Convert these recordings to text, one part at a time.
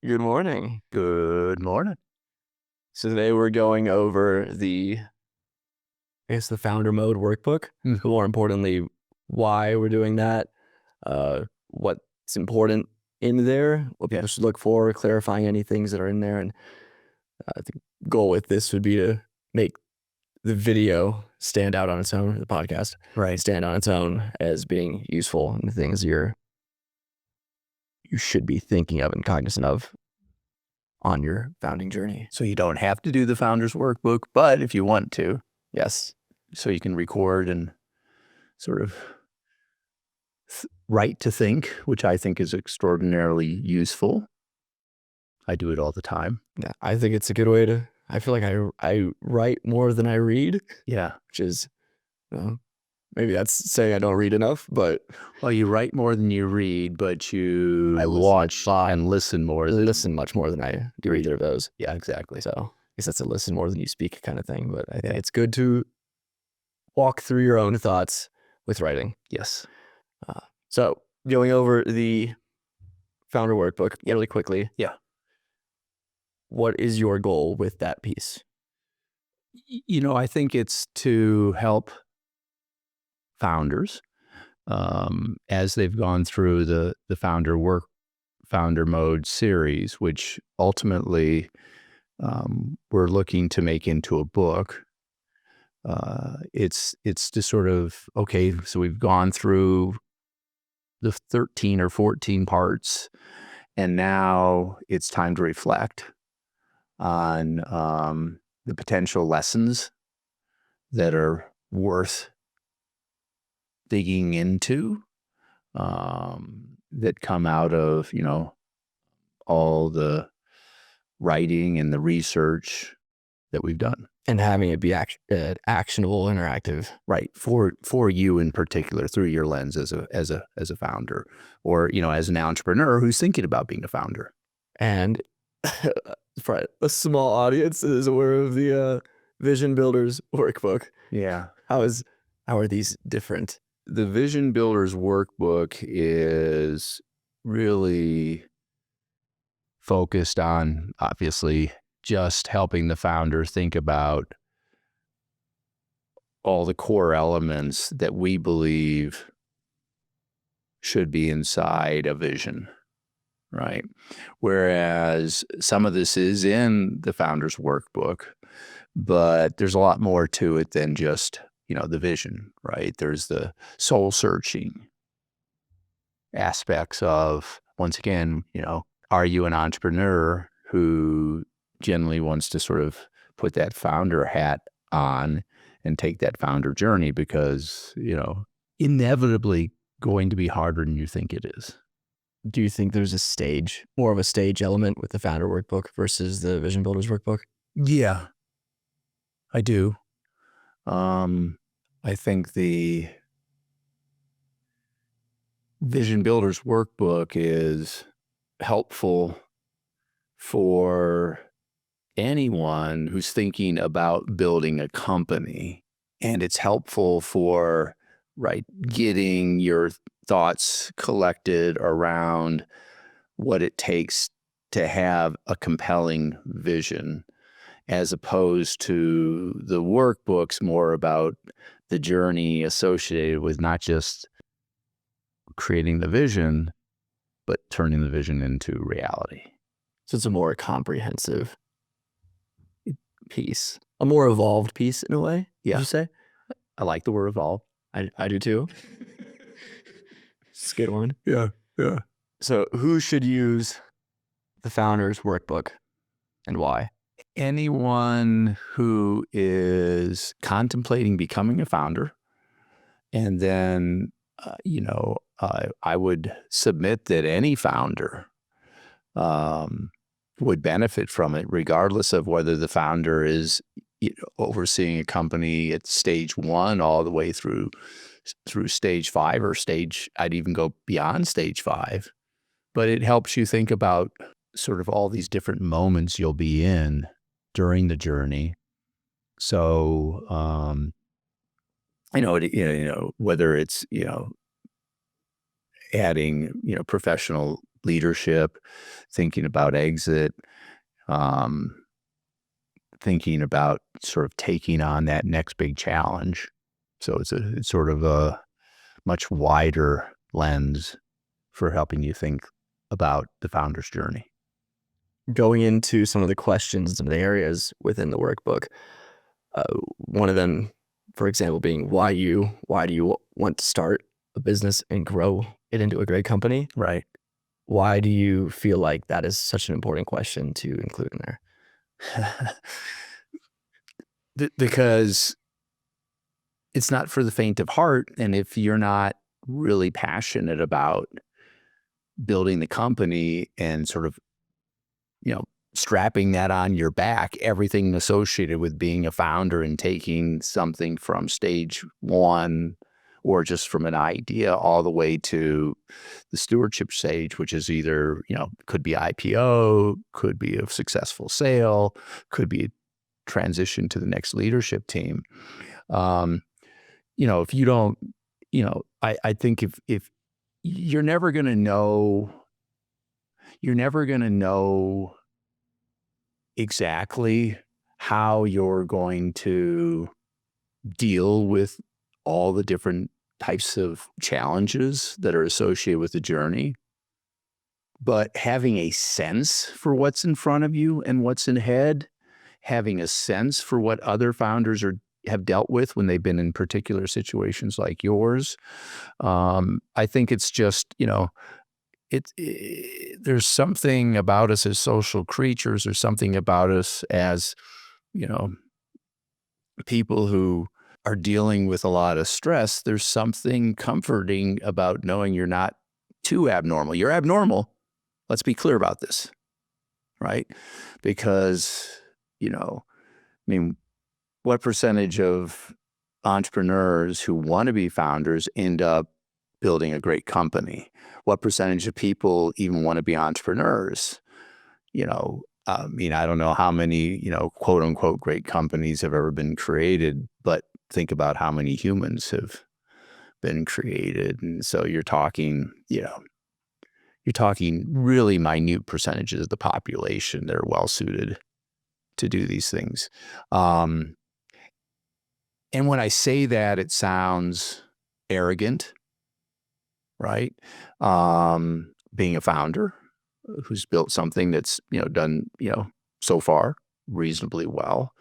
Good morning. Good morning. So today we're going over the Founder Mode Workbook. Mhm. More importantly, why we're doing that, what's important in there, what Yeah. people should look for, clarifying any things that are in there. And the goal with this would be to make the video stand out on its own, the podcast Right. stand on its own as being useful and the things you should be thinking of and cognizant of on your founding journey. So you don't have to do the Founder's Workbook, but if you want to, Yes. so you can record and sort of write to think, which I think is extraordinarily useful. I do it all the time. Yeah, I think it's a good way to. I feel like I write more than I read, Yeah. which is maybe that's saying I don't read enough, but Well, you write more than you read, but you I watch and listen more. listen much more than I do either of those. Yeah, exactly. So I guess that's a listen more than you speak kind of thing. But I think Yeah. it's good to walk through your own thoughts with writing. Yes. So going over the Founder Workbook really quickly. Yeah. What is your goal with that piece? I think it's to help founders as they've gone through the Founder Mode series, which ultimately we're looking to make into a book. It's to sort of, okay, so we've gone through the 13 or 14 parts, and now it's time to reflect on the potential lessons that are worth digging into, that come out of, all the writing and the research that we've done. And having it be actionable, interactive. Right. For you in particular, through your lens as a founder, or, as an entrepreneur who's thinking about being a founder. And for a small audience is aware of the Vision Builders Workbook. Yeah. How are these different? The Vision Builders Workbook is really focused on, obviously, just helping the founder think about all the core elements that we believe should be inside a vision, right? Whereas some of this is in the Founder's Workbook, but there's a lot more to it than just, the vision, right? There's the soul searching aspects of, once again, are you an entrepreneur who generally wants to sort of put that founder hat on and take that founder journey because, inevitably going to be harder than you think it is. Do you think there's more of a stage element with the Founder Workbook versus the Vision Builders Workbook? Yeah, I do. I think the Vision Builders Workbook is helpful for anyone who's thinking about building a company. And it's helpful for, right, getting your thoughts collected around what it takes to have a compelling vision, as opposed to the workbooks more about the journey associated with not just creating the vision, but turning the vision into reality. So it's a more comprehensive piece, a more evolved piece in a way. Yeah. Would you say? I like the word evolve. I do too. It's a good one. Yeah. Yeah. So who should use the Founder's Workbook and why? Anyone who is contemplating becoming a founder, and then, I would submit that any founder would benefit from it, regardless of whether the founder is overseeing a company at stage 1 all the way through stage 5 or I'd even go beyond stage 5. But it helps you think about sort of all these different moments you'll be in during the journey. So, whether it's, adding, professional leadership, thinking about exit, thinking about sort of taking on that next big challenge. So it's sort of a much wider lens for helping you think about the founder's journey. Going into some of the questions and the areas within the workbook, one of them, for example, being why do you want to start a business and grow it into a great company? Right. Why do you feel like that is such an important question to include in there? Because it's not for the faint of heart. And if you're not really passionate about building the company and sort of, strapping that on your back, everything associated with being a founder and taking something from stage one or just from an idea all the way to the stewardship stage, which is either, could be IPO, could be a successful sale, could be a transition to the next leadership team. If you don't, I think if you're never going to know, exactly how you're going to deal with all the different types of challenges that are associated with the journey. But having a sense for what's in front of you and what's ahead, having a sense for what other founders have dealt with when they've been in particular situations like yours, I think it's just, there's something about us as social creatures, or something about us as, people who are dealing with a lot of stress. There's something comforting about knowing you're not too abnormal. You're abnormal. Let's be clear about this, right? Because, what percentage of entrepreneurs who want to be founders end up building a great company? What percentage of people even want to be entrepreneurs? I don't know how many, quote unquote, great companies have ever been created, but think about how many humans have been created. And so you're talking really minute percentages of the population that are well suited to do these things. And when I say that, it sounds arrogant, right? Being a founder who's built something that's, done, so far reasonably well.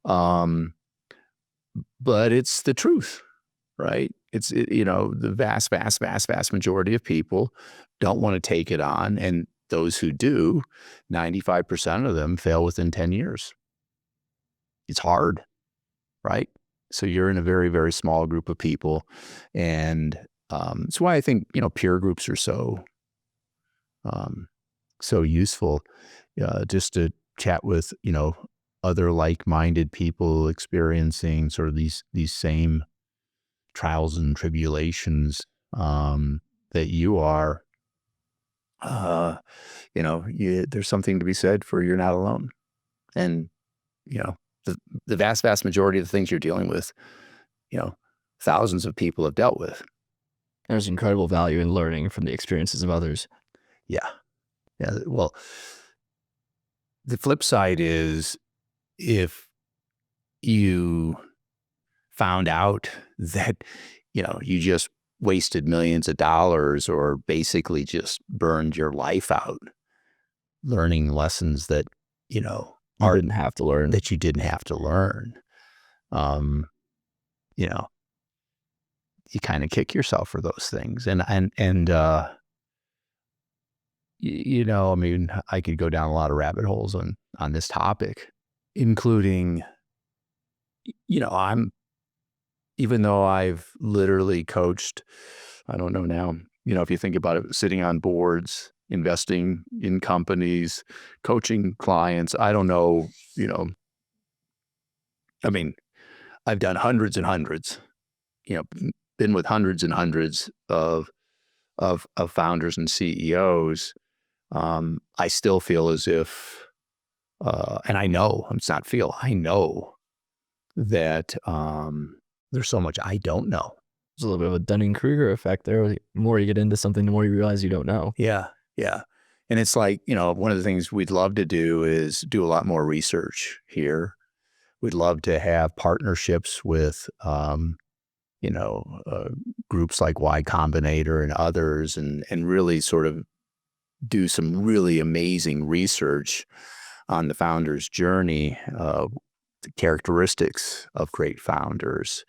But it's the truth, right? The vast majority of people don't want to take it on. And those who do, 95% of them fail within 10 years. It's hard, right? So you're in a very, very small group of people. And that's why I think, peer groups are so useful, just to chat with, other like-minded people experiencing sort of these same trials and tribulations that you are. There's something to be said for you're not alone. And, the vast majority of the things you're dealing with, thousands of people have dealt with. There's incredible value in learning from the experiences of others. Yeah. Yeah. Well, the flip side is if you found out that, you just wasted millions of dollars or basically just burned your life out learning lessons that, You didn't have to learn. that you didn't have to learn, you kind of kick yourself for those things. And I could go down a lot of rabbit holes on this topic, including, even though I've literally coached, I don't know now, if you think about it, sitting on boards, investing in companies, coaching clients, I don't know, I've done hundreds and hundreds, been with hundreds and hundreds of founders and CEOs. I still feel as if, and I know, I know that there's so much I don't know. There's a little bit of a Dunning-Kruger effect there. The more you get into something, the more you realize you don't know. Yeah. Yeah. And it's like, one of the things we'd love to do is do a lot more research here. We'd love to have partnerships with, you know, uh, groups like Y Combinator and others, and really sort of do some really amazing research on the founder's journey, the characteristics of great founders.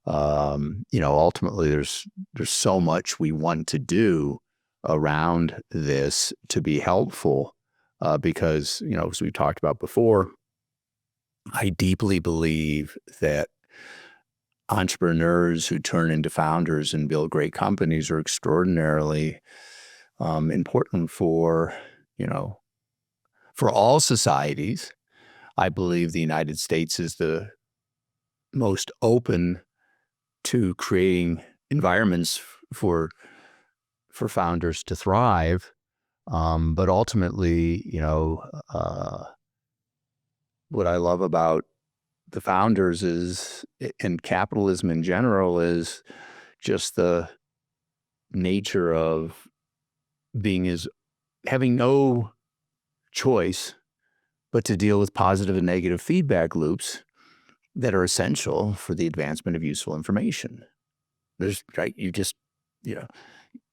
Ultimately, there's so much we want to do around this to be helpful, because, as we talked about before, I deeply believe that entrepreneurs who turn into founders and build great companies are extraordinarily important you know, for all societies. I believe the United States is the most open to creating environments for founders to thrive. But ultimately, what I love about the founders is, and capitalism in general, is just the nature of having no choice but to deal with positive and negative feedback loops that are essential for the advancement of useful information. Right? You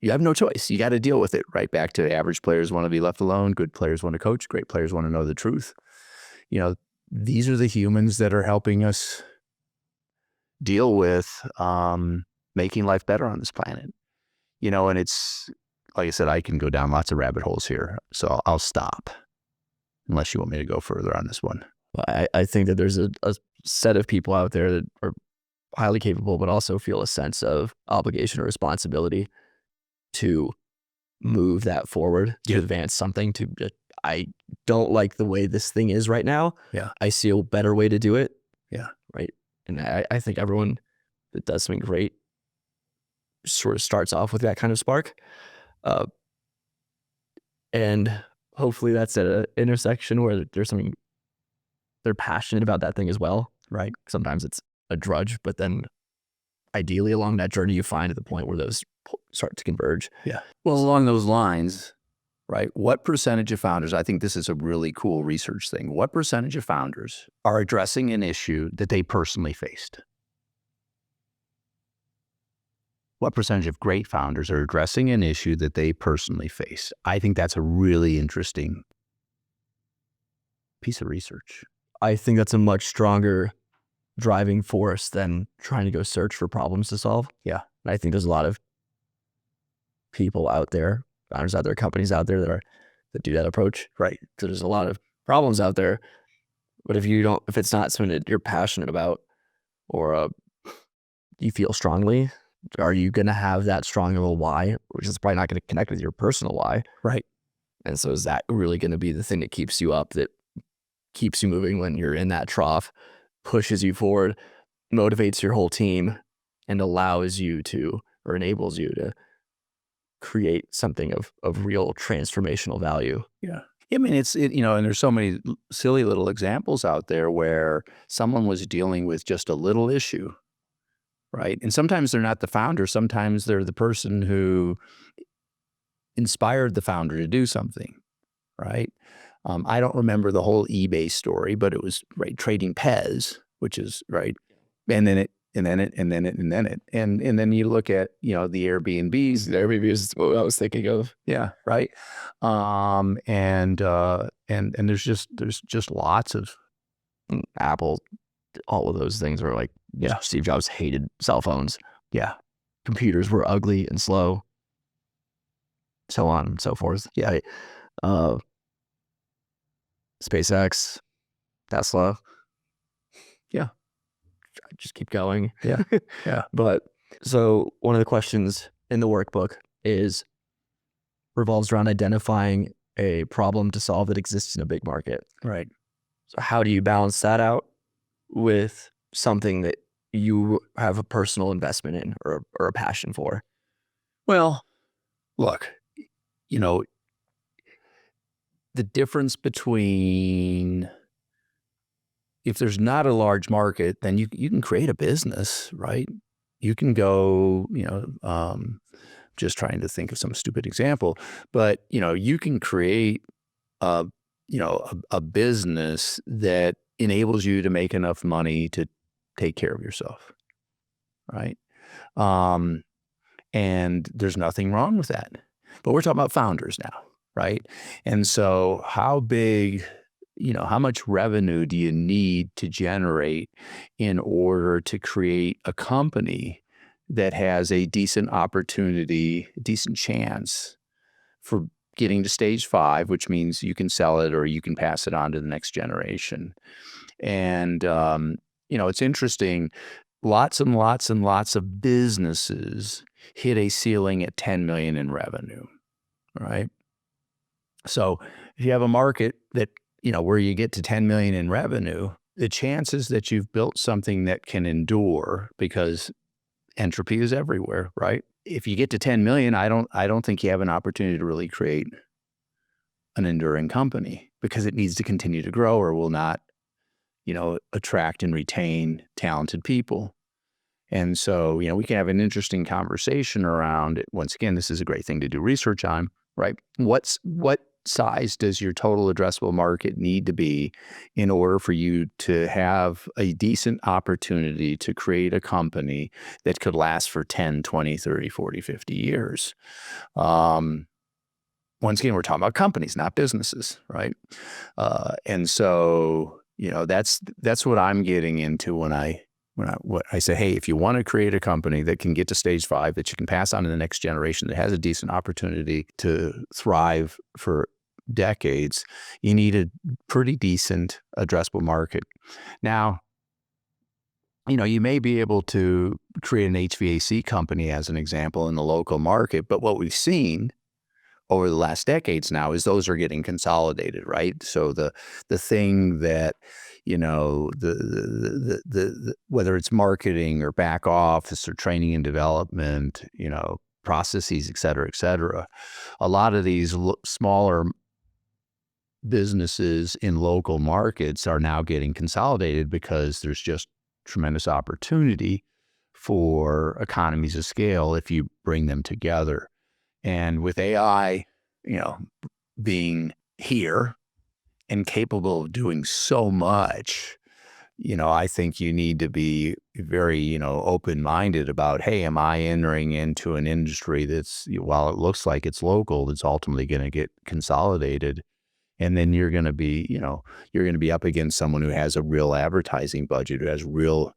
have no choice. You got to deal with it. Right back to average players want to be left alone. Good players want to coach. Great players want to know the truth. These are the humans that are helping us deal with making life better on this planet. And it's, like I said, I can go down lots of rabbit holes here, so I'll stop unless you want me to go further on this one. I think that there's a set of people out there that are highly capable, but also feel a sense of obligation or responsibility to move that forward, to advance something. I don't like the way this thing is right now. Yeah. I see a better way to do it. Yeah. Right. And I think everyone that does something great sort of starts off with that kind of spark. And hopefully that's at an intersection where there's something, they're passionate about that thing as well. Right. Sometimes it's a drudge, but then ideally along that journey, you find at the point where those start to converge. Yeah. Well, along those lines, right, what percentage of founders, I think this is a really cool research thing, what percentage of founders are addressing an issue that they personally faced? What percentage of great founders are addressing an issue that they personally face? I think that's a really interesting piece of research. I think that's a much stronger driving force than trying to go search for problems to solve. Yeah. And I think there's a lot of people out there, founders out there, companies out there that do that approach. Right. So there's a lot of problems out there, but if it's not something that you're passionate about or you feel strongly, are you going to have that strong of a why, which is probably not going to connect with your personal why? Right. And so is that really going to be the thing that keeps you up, that keeps you moving when you're in that trough, pushes you forward, motivates your whole team, and allows you to, or enables you to create something of real transformational value? Yeah. I mean, and there's so many silly little examples out there where someone was dealing with just a little issue, right? And sometimes they're not the founder. Sometimes they're the person who inspired the founder to do something, right? I don't remember the whole eBay story, but it was, right, trading Pez, which is, right. And then and then you look at, the Airbnbs. The Airbnb is what I was thinking of. Yeah. Right. And there's just lots of Apple, all of those things are like, Yeah. Steve Jobs hated cell phones. Yeah. Computers were ugly and slow, so on and so forth. Yeah. SpaceX, Tesla. Yeah. Just keep going. Yeah. Yeah. But so one of the questions in the workbook revolves around identifying a problem to solve that exists in a big market. Right. So how do you balance that out with something that you have a personal investment in or a passion for? Well, look, the difference between, if there's not a large market, then you can create a business, right? You can go, just trying to think of some stupid example, but you can create a a business that enables you to make enough money to take care of yourself, right? Um, and there's nothing wrong with that. But we're talking about founders now, right? And so how big, how much revenue do you need to generate in order to create a company that has a decent opportunity, a decent chance for getting to stage 5, which means you can sell it or you can pass it on to the next generation. And, it's interesting. Lots and lots and lots of businesses hit a ceiling at 10 million in revenue, right? So if you have a market that, where you get to 10 million in revenue, the chances that you've built something that can endure, because entropy is everywhere, right? If you get to 10 million, I don't think you have an opportunity to really create an enduring company, because it needs to continue to grow or will not, attract and retain talented people. And so, we can have an interesting conversation around it. Once again, this is a great thing to do research on, right? What size does your total addressable market need to be in order for you to have a decent opportunity to create a company that could last for 10, 20, 30, 40, 50 years? Once again, we're talking about companies, not businesses, right? And so, that's what I'm getting into when I say, hey, if you want to create a company that can get to stage 5, that you can pass on to the next generation, that has a decent opportunity to thrive for decades, you need a pretty decent addressable market. Now, you may be able to create an HVAC company, as an example, in the local market, but what we've seen over the last decades now is those are getting consolidated, right? So the thing that, the whether it's marketing or back office or training and development, processes, et cetera, a lot of these smaller businesses in local markets are now getting consolidated because there's just tremendous opportunity for economies of scale if you bring them together. And with AI, being here and capable of doing so much, I think you need to be very, open-minded about, hey, am I entering into an industry that's, while it looks like it's local, that's ultimately going to get consolidated. And then you're going to be, up against someone who has a real advertising budget, who has real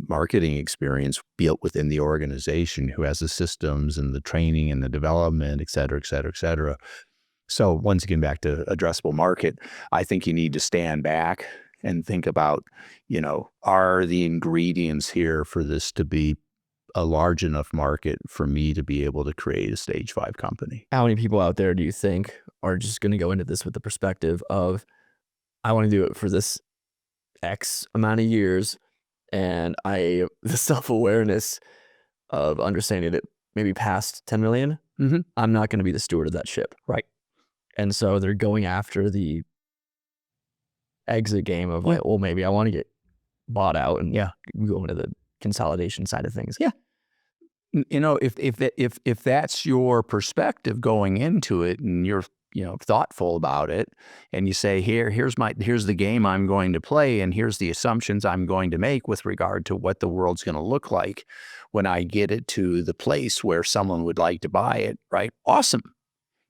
marketing experience built within the organization, who has the systems and the training and the development, et cetera. So once again, back to addressable market, I think you need to stand back and think about, are the ingredients here for this to be a large enough market for me to be able to create a stage 5 company? How many people out there do you think are just going to go into this with the perspective of, I want to do it for this X amount of years, and the self-awareness of understanding that maybe past 10 million, I'm not going to be the steward of that ship. Right. And so they're going after the exit game of like, well, maybe I want to get bought out and go into the consolidation side of things. Yeah. If that's your perspective going into it, and you're thoughtful about it, and you say, here's the game I'm going to play, and here's the assumptions I'm going to make with regard to what the world's going to look like when I get it to the place where someone would like to buy it, right? Awesome.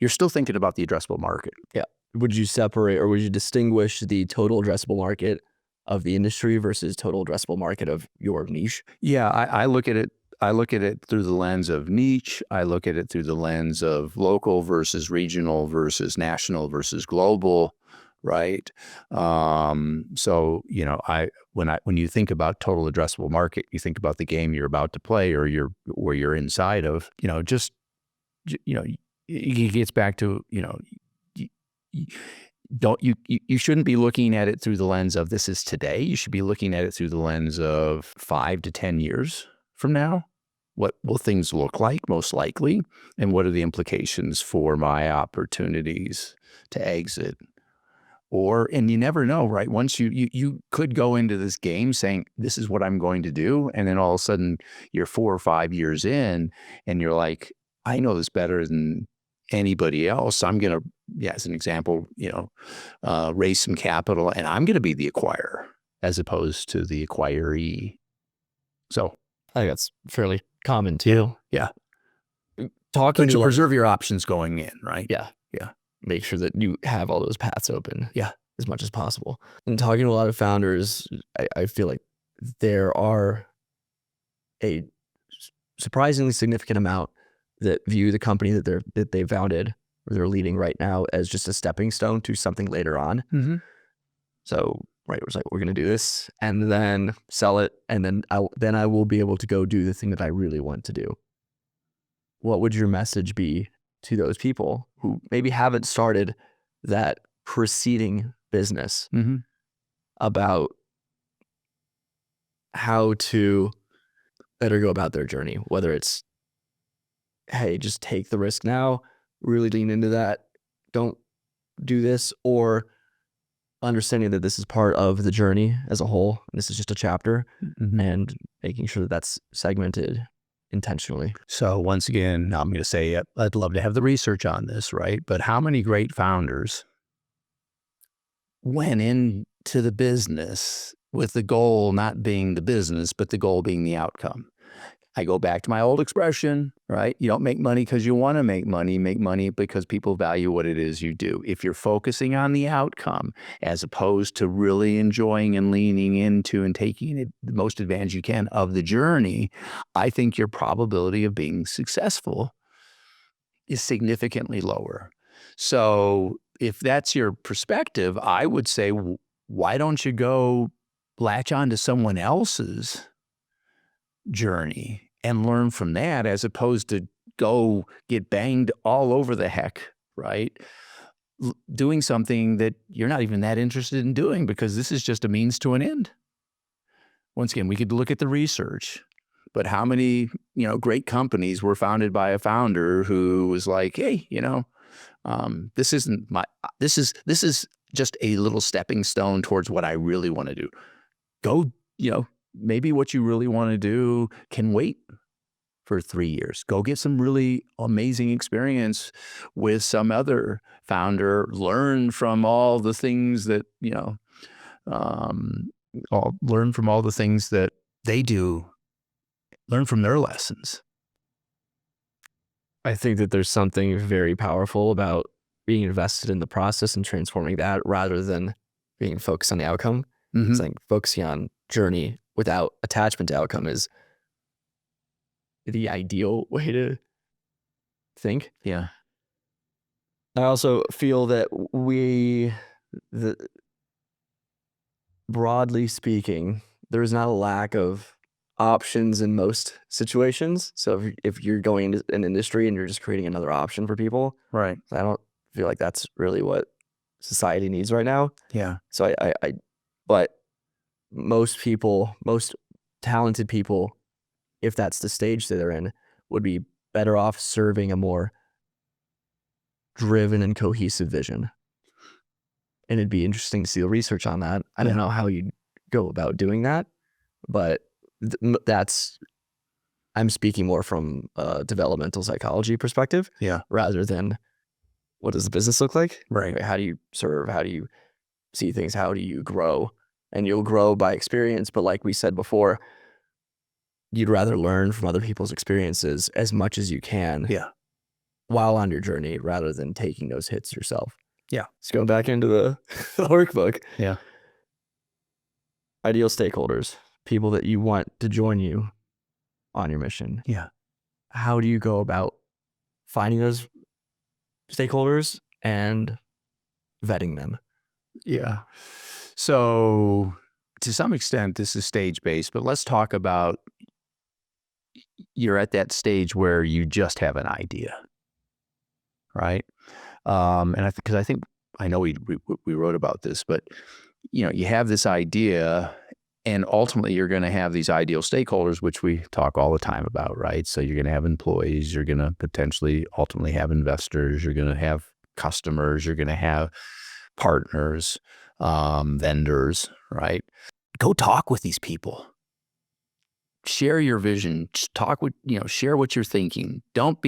You're still thinking about the addressable market. Yeah. Would you separate, or would you distinguish the total addressable market of the industry versus total addressable market of your niche? Yeah, I look at it. I look at it through the lens of niche. I look at it through the lens of local versus regional versus national versus global, right? So when you think about total addressable market, you think about the game you're about to play, or you're inside of. It gets back to you shouldn't be looking at it through the lens of this is today. You should be looking at it through the lens of 5 to 10 years from now. What will things look like, most likely? And what are the implications for my opportunities to exit? And you never know, right? Once you could go into this game saying, this is what I'm going to do. And then all of a sudden you're 4 or 5 years in and you're like, I know this better than anybody else. I'm going to, as an example, raise some capital, and I'm going to be the acquirer as opposed to the acquiree. So I think that's fairly common too. yeah, Talking to to preserve your options going in, right? yeah, make sure that you have all those paths open. Yeah. As much as possible. And talking to a lot of founders, I feel like there are a surprisingly significant amount that view the company that they founded or they're leading right now as just a stepping stone to something later on. Mm-hmm. So right, it was like, we're gonna do this and then sell it, and then I will be able to go do the thing that I really want to do. What would your message be to those people who maybe haven't started that preceding business Mm-hmm. about how to better go about their journey? Whether it's, hey, just take the risk now, really lean into that, don't do this, or understanding that this is part of the journey as a whole. This is just a chapter, Mm-hmm. and making sure that that's segmented intentionally. So once again, I'm going to say I'd love to have the research on this, right? But how many great founders went into the business with the goal not being the business, but the goal being the outcome? I go back to my old expression, right? You don't make money because you want to make money because people value what it is you do. If you're focusing on the outcome as opposed to really enjoying and leaning into and taking the most advantage you can of the journey, I think your probability of being successful is significantly lower. So if that's your perspective, I would say, why don't you go latch on to someone else's journey and learn from that, as opposed to go get banged all over the heck, right? Doing something that you're not even that interested in doing, because this is just a means to an end. Once again, we could look at the research, but how many, great companies were founded by a founder who was like, hey, this is just a little stepping stone towards what I really want to do. Go, maybe what you really want to do can wait for 3 years. Go get some really amazing experience with some other founder. Learn from all the things that, learn from all the things that they do. Learn from their lessons. I think that there's something very powerful about being invested in the process and transforming that rather than being focused on the outcome. Mm-hmm. It's like focusing on journey without attachment to outcome is the ideal way to think. Yeah. I also feel that broadly speaking, there's not a lack of options in most situations. So if you're going into an industry and you're just creating another option for people, Right. I don't feel like that's really what society needs right now. Yeah. So but most people, most talented people, if that's the stage that they're in, would be better off serving a more driven and cohesive vision. And it'd be interesting to see the research on that. I don't know how you'd go about doing that, but I'm speaking more from a developmental psychology perspective, rather than what does the business look like? Right. How do you serve? How do you see things? How do you grow? And you'll grow by experience, but like we said before, you'd rather learn from other people's experiences as much as you can while on your journey, rather than taking those hits yourself. Yeah. Let's go back into the workbook. Yeah. Ideal stakeholders, people that you want to join you on your mission. Yeah. How do you go about finding those stakeholders and vetting them? Yeah. So to some extent, this is stage-based, but let's talk about you're at that stage where you just have an idea, right? And I know we wrote about this, but you have this idea, and ultimately you're going to have these ideal stakeholders, which we talk all the time about, right? So you're going to have employees, you're going to potentially ultimately have investors, you're going to have customers, you're going to have partners, vendors, right? Go talk with these people. share your vision. Talk with, share what you're thinking. Don't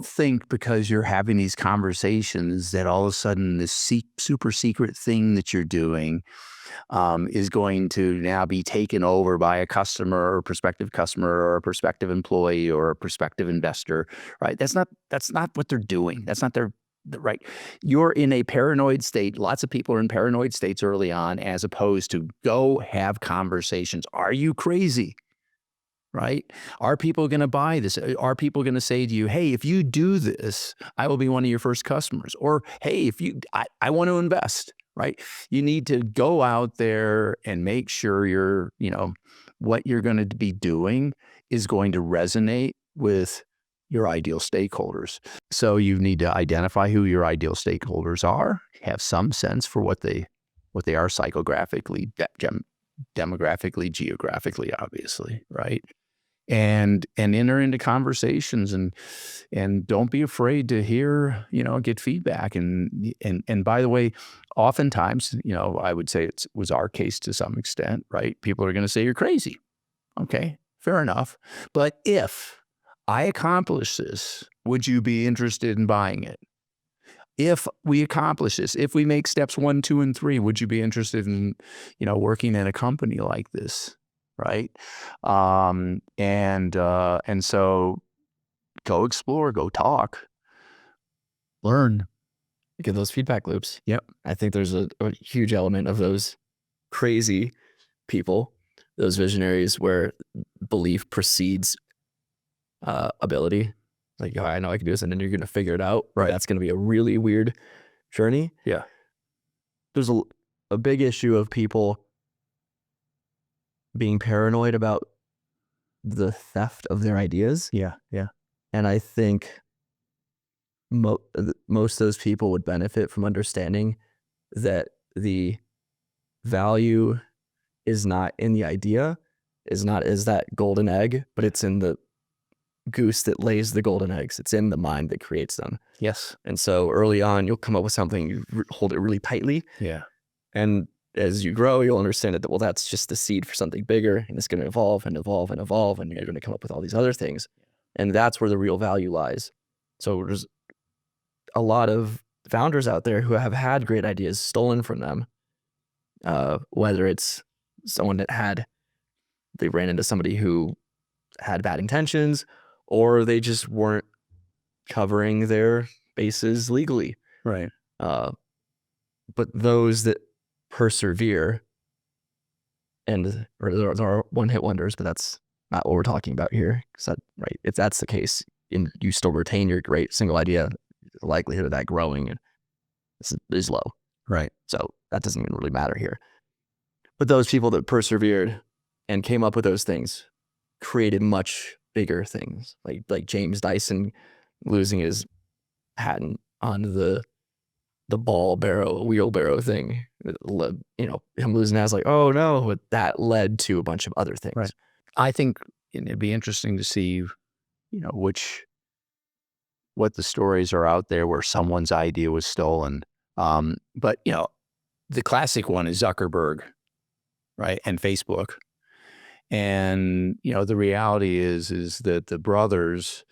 think because you're having these conversations that all of a sudden this super secret thing that you're doing is going to now be taken over by a customer or a prospective customer or a prospective employee or a prospective investor, right? That's not what they're doing. That's not right. You're in a paranoid state. Lots of people are in paranoid states early on, as opposed to go have conversations. Are you crazy? Right? Are people going to buy this? Are people going to say to you, hey, if you do this, I will be one of your first customers? Or, hey, I want to invest, right? You need to go out there and make sure what you're going to be doing is going to resonate with your ideal stakeholders. So you need to identify who your ideal stakeholders are, have some sense for what they are psychographically, demographically, geographically, obviously, right? And enter into conversations and don't be afraid to hear, get feedback. And by the way, oftentimes, I would say it was our case to some extent, right? People are going to say you're crazy. Okay, fair enough. But if I accomplish this, would you be interested in buying it? If we accomplish this, if we make steps 1, 2, and 3, would you be interested in, working in a company like this? Right. And so go explore, go talk, learn. Get those feedback loops. Yep. I think there's a huge element of those crazy people, those visionaries where belief precedes ability. Like, I know I can do this, and then you're going to figure it out. Right. That's going to be a really weird journey. Yeah. There's a big issue of people being paranoid about the theft of their ideas. Yeah. Yeah. And I think most of those people would benefit from understanding that the value is not in the idea, is that golden egg, but it's in the goose that lays the golden eggs. It's in the mind that creates them. Yes. And so early on, you'll come up with something, you hold it really tightly. Yeah. And as you grow, you'll understand that, well, that's just the seed for something bigger, and it's going to evolve and evolve and evolve, and you're going to come up with all these other things. And that's where the real value lies. So there's a lot of founders out there who have had great ideas stolen from them, whether it's someone they ran into somebody who had bad intentions, or they just weren't covering their bases legally. Right. But those that persevere, and there are one-hit wonders, but that's not what we're talking about here. Right? If that's the case, and you still retain your great single idea, the likelihood of that growing is low. Right. So that doesn't even really matter here. But those people that persevered and came up with those things created much bigger things, like James Dyson losing his patent on the wheelbarrow thing. Him losing that, was like, oh no, but that led to a bunch of other things. Right. I think it'd be interesting to see, what the stories are out there where someone's idea was stolen. But the classic one is Zuckerberg, right, and Facebook. And the reality is that the brothers,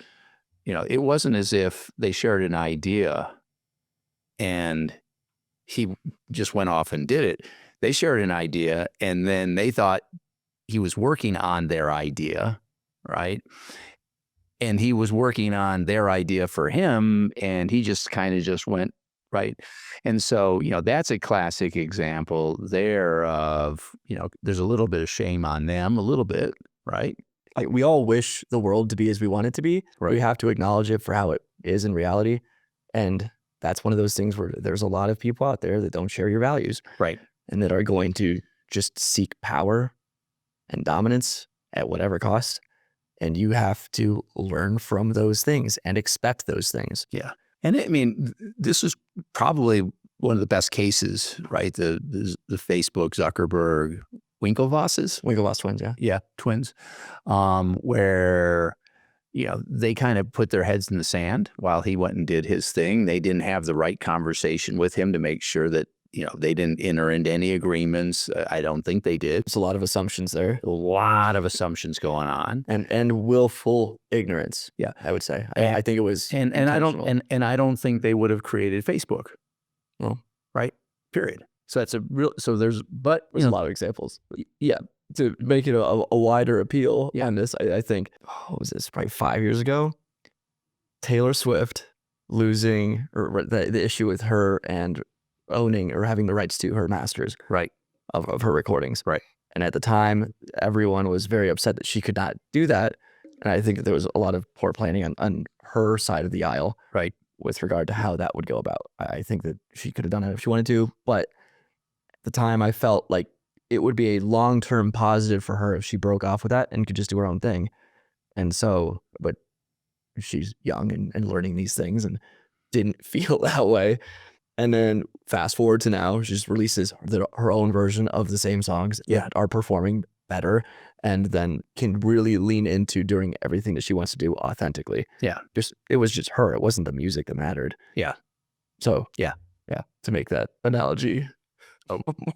it wasn't as if they shared an idea and he just went off and did it. They shared an idea, and then they thought he was working on their idea, right? And he was working on their idea for him, and he just kind of just went, right? And so, that's a classic example there of, there's a little bit of shame on them, a little bit, right? Like, we all wish the world to be as we want it to be. Right. We have to acknowledge it for how it is in reality. And that's one of those things where there's a lot of people out there that don't share your values. Right. And that are going to just seek power and dominance at whatever cost. And you have to learn from those things and expect those things. Yeah. And I mean, this is probably one of the best cases, right? The Facebook, Zuckerberg, Winklevoss twins, yeah. Yeah, twins, where, they kind of put their heads in the sand while he went and did his thing. They didn't have the right conversation with him to make sure that they didn't enter into any agreements. I don't think they did. There's a lot of assumptions there. A lot of assumptions going on. And willful ignorance. Yeah. I would say. And- I think it was And I don't think they would have created Facebook. Well, right? Period. So that's a real. So there's a lot of examples. Yeah, to make it a wider appeal on this, I think, what was this, probably 5 years ago? Taylor Swift losing, or the issue with her and owning or having the rights to her masters right of her recordings. Right. And at the time, everyone was very upset that she could not do that. And I think that there was a lot of poor planning on her side of the aisle. Right. With regard to how that would go about. I think that she could have done it if she wanted to, but at the time I felt like it would be a long-term positive for her if she broke off with that and could just do her own thing. And so, but she's young and learning these things and didn't feel that way. And then fast forward to now, she just releases her own version of the same songs that are performing better, and then can really lean into doing everything that she wants to do authentically. Yeah. It was just her. It wasn't the music that mattered. Yeah. So yeah, to make that analogy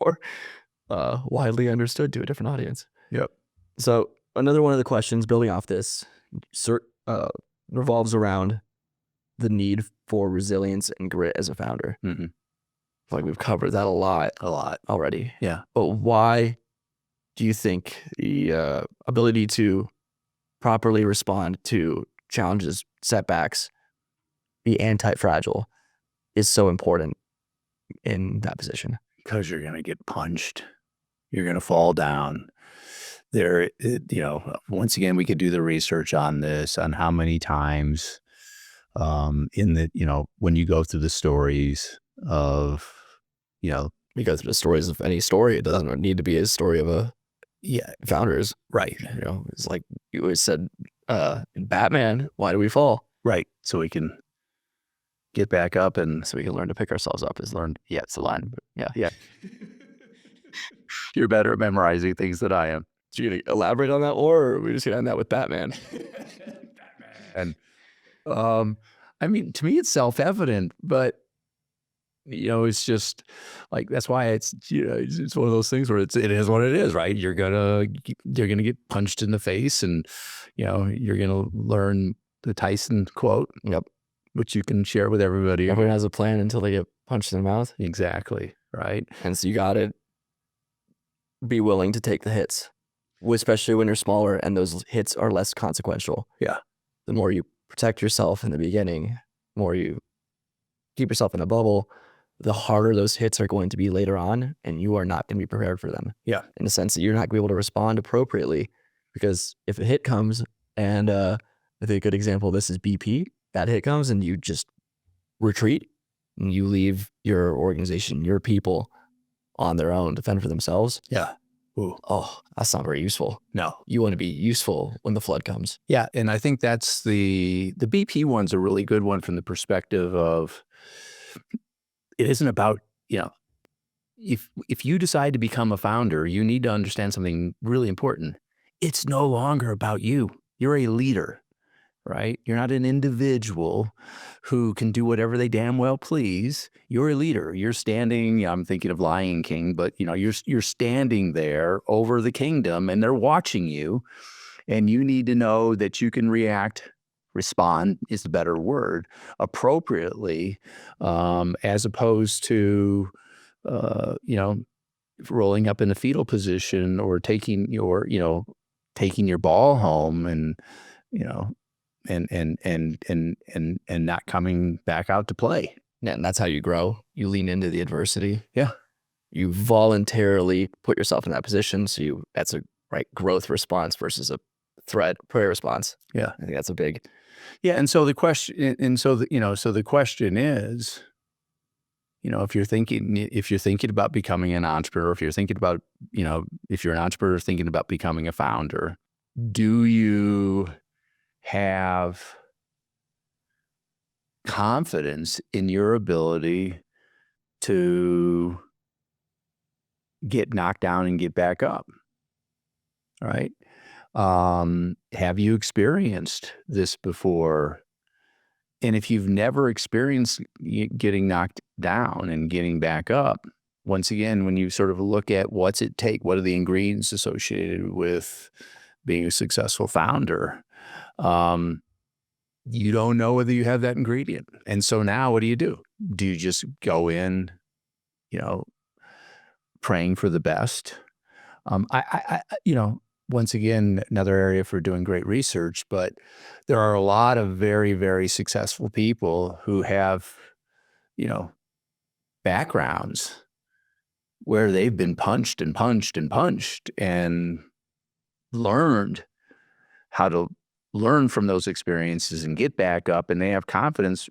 more widely understood to a different audience. Yep. So another one of the questions building off this revolves around the need for resilience and grit as a founder. Mm-hmm. Like we've covered that a lot already. Yeah. But why do you think the ability to properly respond to challenges, setbacks, be anti-fragile is so important in that position? Because you're going to get punched. You're going to fall down. Once again, we could do the research on this, on how many times when you go through the stories of, you go through the stories of any story, it doesn't need to be a story of a founders. Right. It's like you always said, in Batman, why do we fall? Right. So we can get back up, and so we can learn to pick ourselves up. It's the line. But yeah. You're better at memorizing things than I am. So you gonna elaborate on that, or are we just gonna end that with Batman? And I mean, to me, it's self-evident, but it's just like, that's why it's one of those things where it is what it is, right? You're gonna get punched in the face, and you're gonna learn the Tyson quote. Yep. Which you can share with everybody. Everyone has a plan until they get punched in the mouth. Exactly. Right. And so you gotta be willing to take the hits, especially when you're smaller and those hits are less consequential. Yeah. The more you protect yourself in the beginning, the more you keep yourself in a bubble, the harder those hits are going to be later on, and you are not going to be prepared for them. Yeah. In the sense that you're not going to be able to respond appropriately, because if a hit comes, and I think a good example of this is BP, that hit comes and you just retreat and you leave your organization, your people on their own to fend for themselves. Yeah. Ooh. Oh, that's not very useful. No. You want to be useful when the flood comes. Yeah. And I think that's the BP one's a really good one from the perspective of, it isn't about, if you decide to become a founder, you need to understand something really important. It's no longer about you. You're a leader, right? You're not an individual who can do whatever they damn well please. You're a leader. You're standing, I'm thinking of Lion King, but you're standing there over the kingdom, and they're watching you, and you need to know that you can respond is the better word, appropriately, as opposed to, rolling up in a fetal position or taking your ball home and not coming back out to play. Yeah, and that's how you grow. You lean into the adversity. Yeah. You voluntarily put yourself in that position. So that's a growth response versus a threat prey response. Yeah. I think that's a big. Yeah. And so the question, so the question is, if you're thinking about becoming an entrepreneur, if you're thinking about, if you're an entrepreneur thinking about becoming a founder, do you have confidence in your ability to get knocked down and get back up? Right? Have you experienced this before? And if you've never experienced getting knocked down and getting back up, once again, when you sort of look at what's it take, what are the ingredients associated with being a successful founder, you don't know whether you have that ingredient. And so now what do? Do you just go in, you know, praying for the best? Once again, another area for doing great research, but there are a lot of very, very successful people who have, backgrounds where they've been punched and punched and punched and learned how to learn from those experiences and get back up, and they have confidence.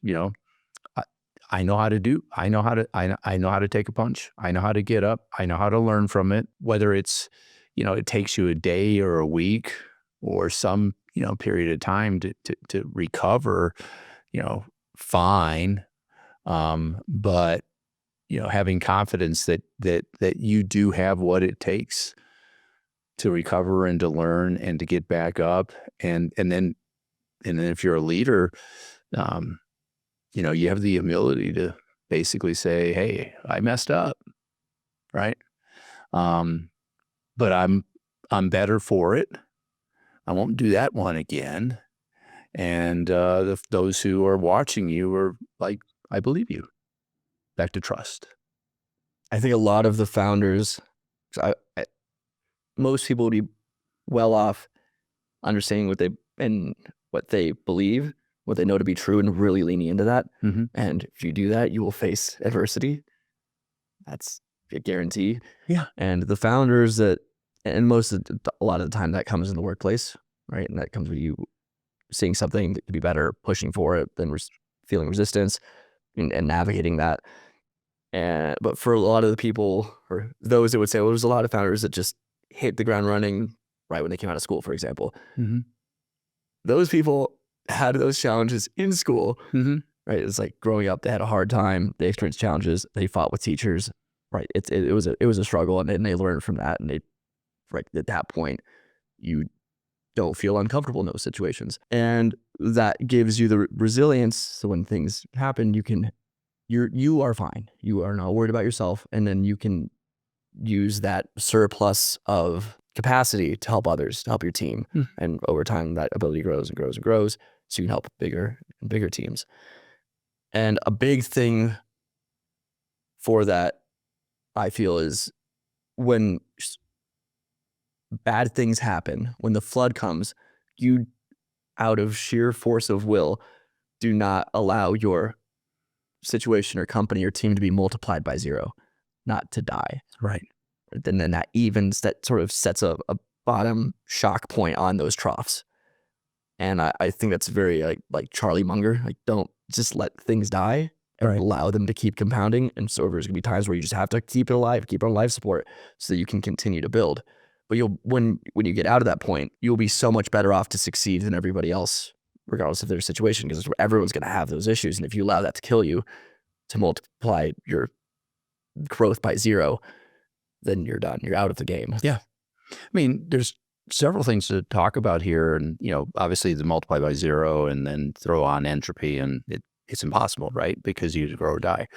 I, I know how to do. I know how to take a punch. I know how to get up. I know how to learn from it. Whether it's, it takes you a day or a week or some period of time to recover, fine. But having confidence that you do have what it takes to recover and to learn and to get back up, and then if you're a leader, you have the ability to basically say, "Hey, I messed up," right? But I'm better for it. I won't do that one again. And those who are watching you are like, "I believe you." Back to trust. I think a lot of the founders, most people would be well off understanding what they believe, what they know to be true, and really leaning into that. Mm-hmm. And if you do that, you will face adversity. That's a guarantee. Yeah. And the founders a lot of the time that comes in the workplace, right? And that comes with you seeing something that could be better, pushing for it, then feeling resistance and navigating that. But for a lot of the people, or those that would say, well, there's a lot of founders that just hit the ground running right when they came out of school, for example. Mm-hmm. Those people had those challenges in school, mm-hmm. right? It's like growing up, they had a hard time. They experienced challenges. They fought with teachers, right? It was a struggle, and they learned from that. And right at that point, you don't feel uncomfortable in those situations, and that gives you the resilience. So when things happen, you are fine. You are not worried about yourself, and then you can use that surplus of capacity to help others, to help your team. And over time, that ability grows and grows and grows, so you can help bigger and bigger teams. And a big thing for that, I feel, is when bad things happen, when the flood comes, you, out of sheer force of will, do not allow your situation or company or team to be multiplied by zero, not to die. Right. Then that sort of sets a bottom shock point on those troughs. And I think that's very like Charlie Munger, like, don't just let things die and allow them to keep compounding. And so there's gonna be times where you just have to keep it alive, keep it on life support so that you can continue to build. But when you get out of that point, you'll be so much better off to succeed than everybody else, regardless of their situation, because everyone's going to have those issues. And if you allow that to kill you, to multiply your growth by zero, then you're done. You're out of the game. Yeah. I mean, there's several things to talk about here. And, obviously the multiply by zero and then throw on entropy, and it's impossible, right? Because you grow or die.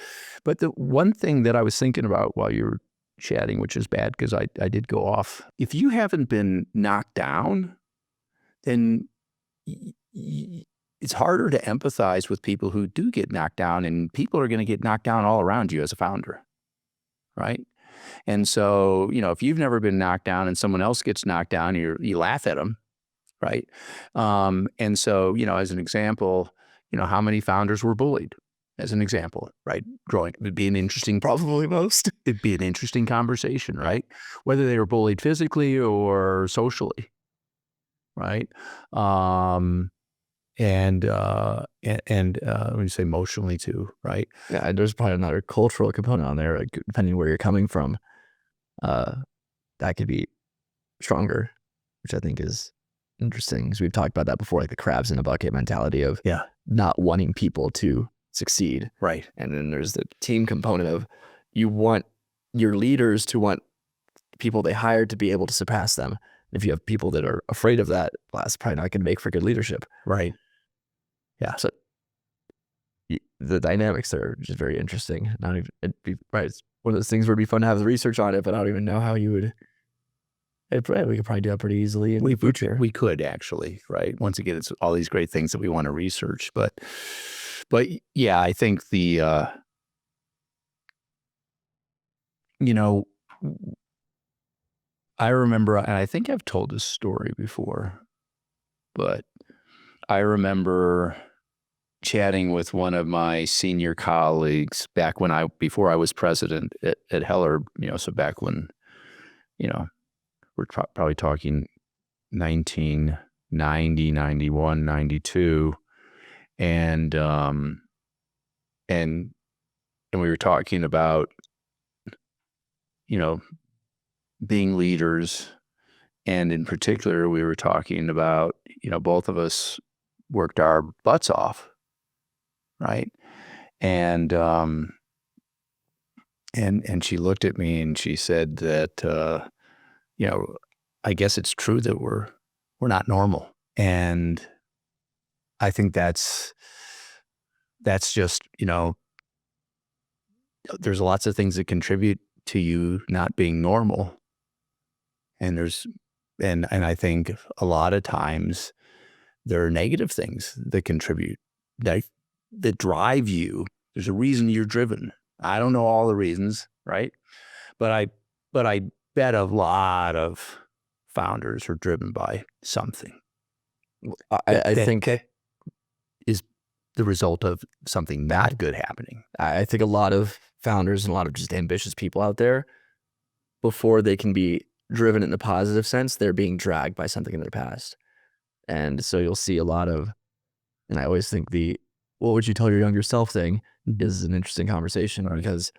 But the one thing that I was thinking about while you were chatting, which is bad because I did go off. If you haven't been knocked down, then it's harder to empathize with people who do get knocked down, and people are going to get knocked down all around you as a founder, right? And so, if you've never been knocked down and someone else gets knocked down, you laugh at them, right? And so, as an example, how many founders were bullied? As an example, right? Growing, it'd be an interesting, probably most. It'd be an interesting conversation, right? Whether they were bullied physically or socially, right? And when you say emotionally too, right? Yeah, there's probably another cultural component on there, like, depending on where you're coming from. That could be stronger, which I think is interesting, because we've talked about that before, like the crabs in a bucket mentality of not wanting people to succeed. Right. And then there's the team component of, you want your leaders to want people they hired to be able to surpass them. If you have people that are afraid of that, well, that's probably not going to make for good leadership. Right. Yeah. So the dynamics are just very interesting. Not even, it'd be right. one of those things where it'd be fun to have the research on it, but I don't even know how you would. We could probably do that pretty easily in the future. We could actually, right? Once again, it's all these great things that we want to research, but yeah, I think the I remember, and I think I've told this story before, but I remember chatting with one of my senior colleagues back before I was president at Heller, so back when, we're probably talking 1990, 91, 92. And we were talking about, being leaders. And in particular, we were talking about, both of us worked our butts off. Right. And she looked at me and she said that, I guess it's true that we're not normal. And I think that's just, there's lots of things that contribute to you not being normal. And I think a lot of times there are negative things that contribute, that drive you. There's a reason you're driven. I don't know all the reasons, right? But I bet a lot of founders are driven by something. I think that is the result of something not good happening. I think a lot of founders and a lot of just ambitious people out there, before they can be driven in a positive sense, they're being dragged by something in their past. And so you'll see a lot of, and I always think what would you tell your younger self thing is an interesting conversation, because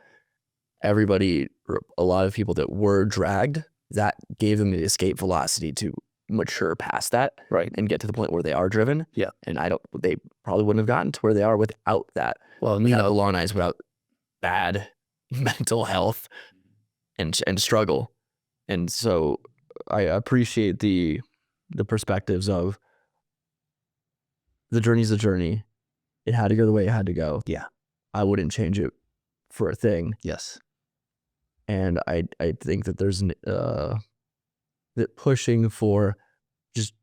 everybody, a lot of people that were dragged, that gave them the escape velocity to mature past that, right, and get to the point where they are driven. Yeah. And they probably wouldn't have gotten to where they are without that. Well, without the long nights, without bad mental health and struggle. And so I appreciate the perspectives of the journey's a journey. It had to go the way it had to go. Yeah. I wouldn't change it for a thing. Yes. And I think that there's that pushing for just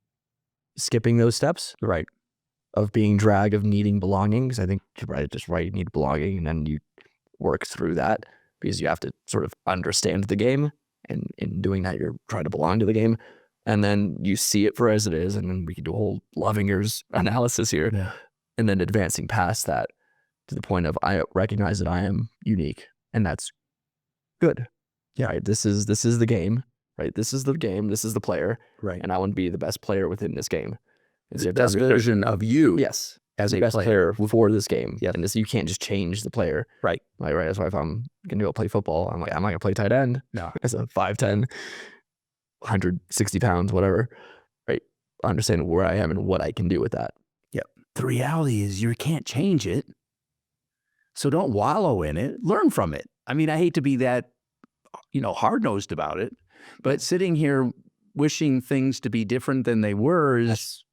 skipping those steps, right, of being dragged, of needing belonging. Because I think you need belonging, and then you work through that, because you have to sort of understand the game, and in doing that, you're trying to belong to the game, and then you see it for as it is, and then we can do a whole Lovinger's analysis here, yeah, and then advancing past that to the point of, I recognize that I am unique, and that's good. Yeah, right? This is the game, right? This is the game. This is the player, right, and I want to be the best player within this game. the best version of you. Yes. As the a best player for this game. Yes. And this, you can't just change the player. Right. Right. That's why if I'm going to go play football, I'm not going to play tight end. No. As a 5'10", 160 pounds, whatever. Right. Understand where I am and what I can do with that. Yep. The reality is you can't change it. So don't wallow in it. Learn from it. I mean, I hate to be that, hard-nosed about it, but sitting here wishing things to be different than they were is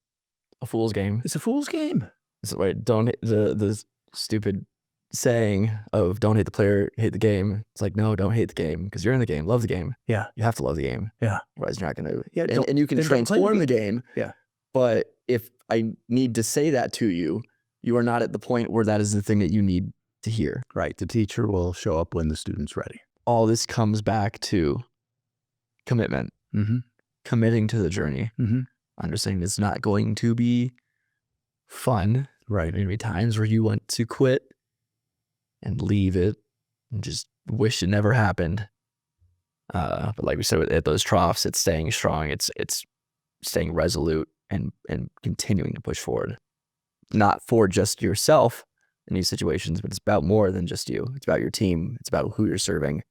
a fool's game. It's a fool's game. So, right, don't hit the stupid saying of don't hate the player, hate the game. It's like, no, don't hate the game, because you're in the game. Love the game. Yeah. You have to love the game. Yeah. Otherwise, you're not going to. Yeah. And you can transform the game. Yeah. But if I need to say that to you, you are not at the point where that is the thing that you need to hear. Right. The teacher will show up when the student's ready. All this comes back to commitment. Mm-hmm. Committing to the journey. Mm-hmm. Understanding it's not going to be fun. Right. There are going to be times where you want to quit and leave it and just wish it never happened. But like we said, at those troughs, it's staying strong. It's staying resolute and continuing to push forward. Not for just yourself in these situations, but it's about more than just you. It's about your team. It's about who you're serving.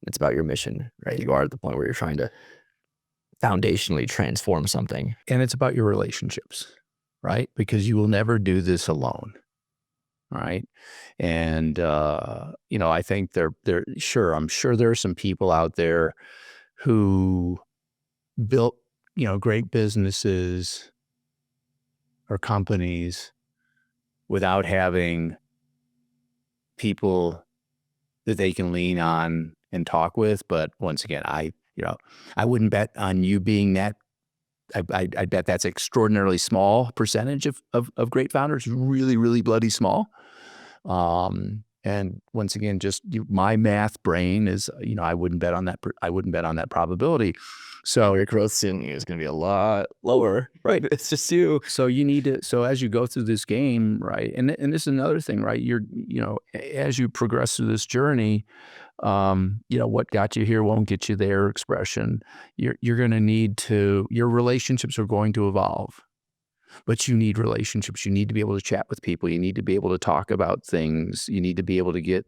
It's about your mission, right? You are at the point where you're trying to foundationally transform something. And it's about your relationships, right? Because you will never do this alone, right? And, I think I'm sure there are some people out there who built, great businesses or companies without having people that they can lean on and talk with. But once again, I wouldn't bet on you being that. I bet that's extraordinarily small percentage of great founders, really, really bloody small. And once again, just my math brain is, I wouldn't bet on that. I wouldn't bet on that probability. So Your growth ceiling is going to be a lot lower, right? It's just you. So you need to, so as you go through this game, right, and this is another thing, right, as you progress through this journey, what got you here won't get you there expression. You're going to need to, your relationships are going to evolve, but you need relationships. You need to be able to chat with people. You need to be able to talk about things. You need to be able to get,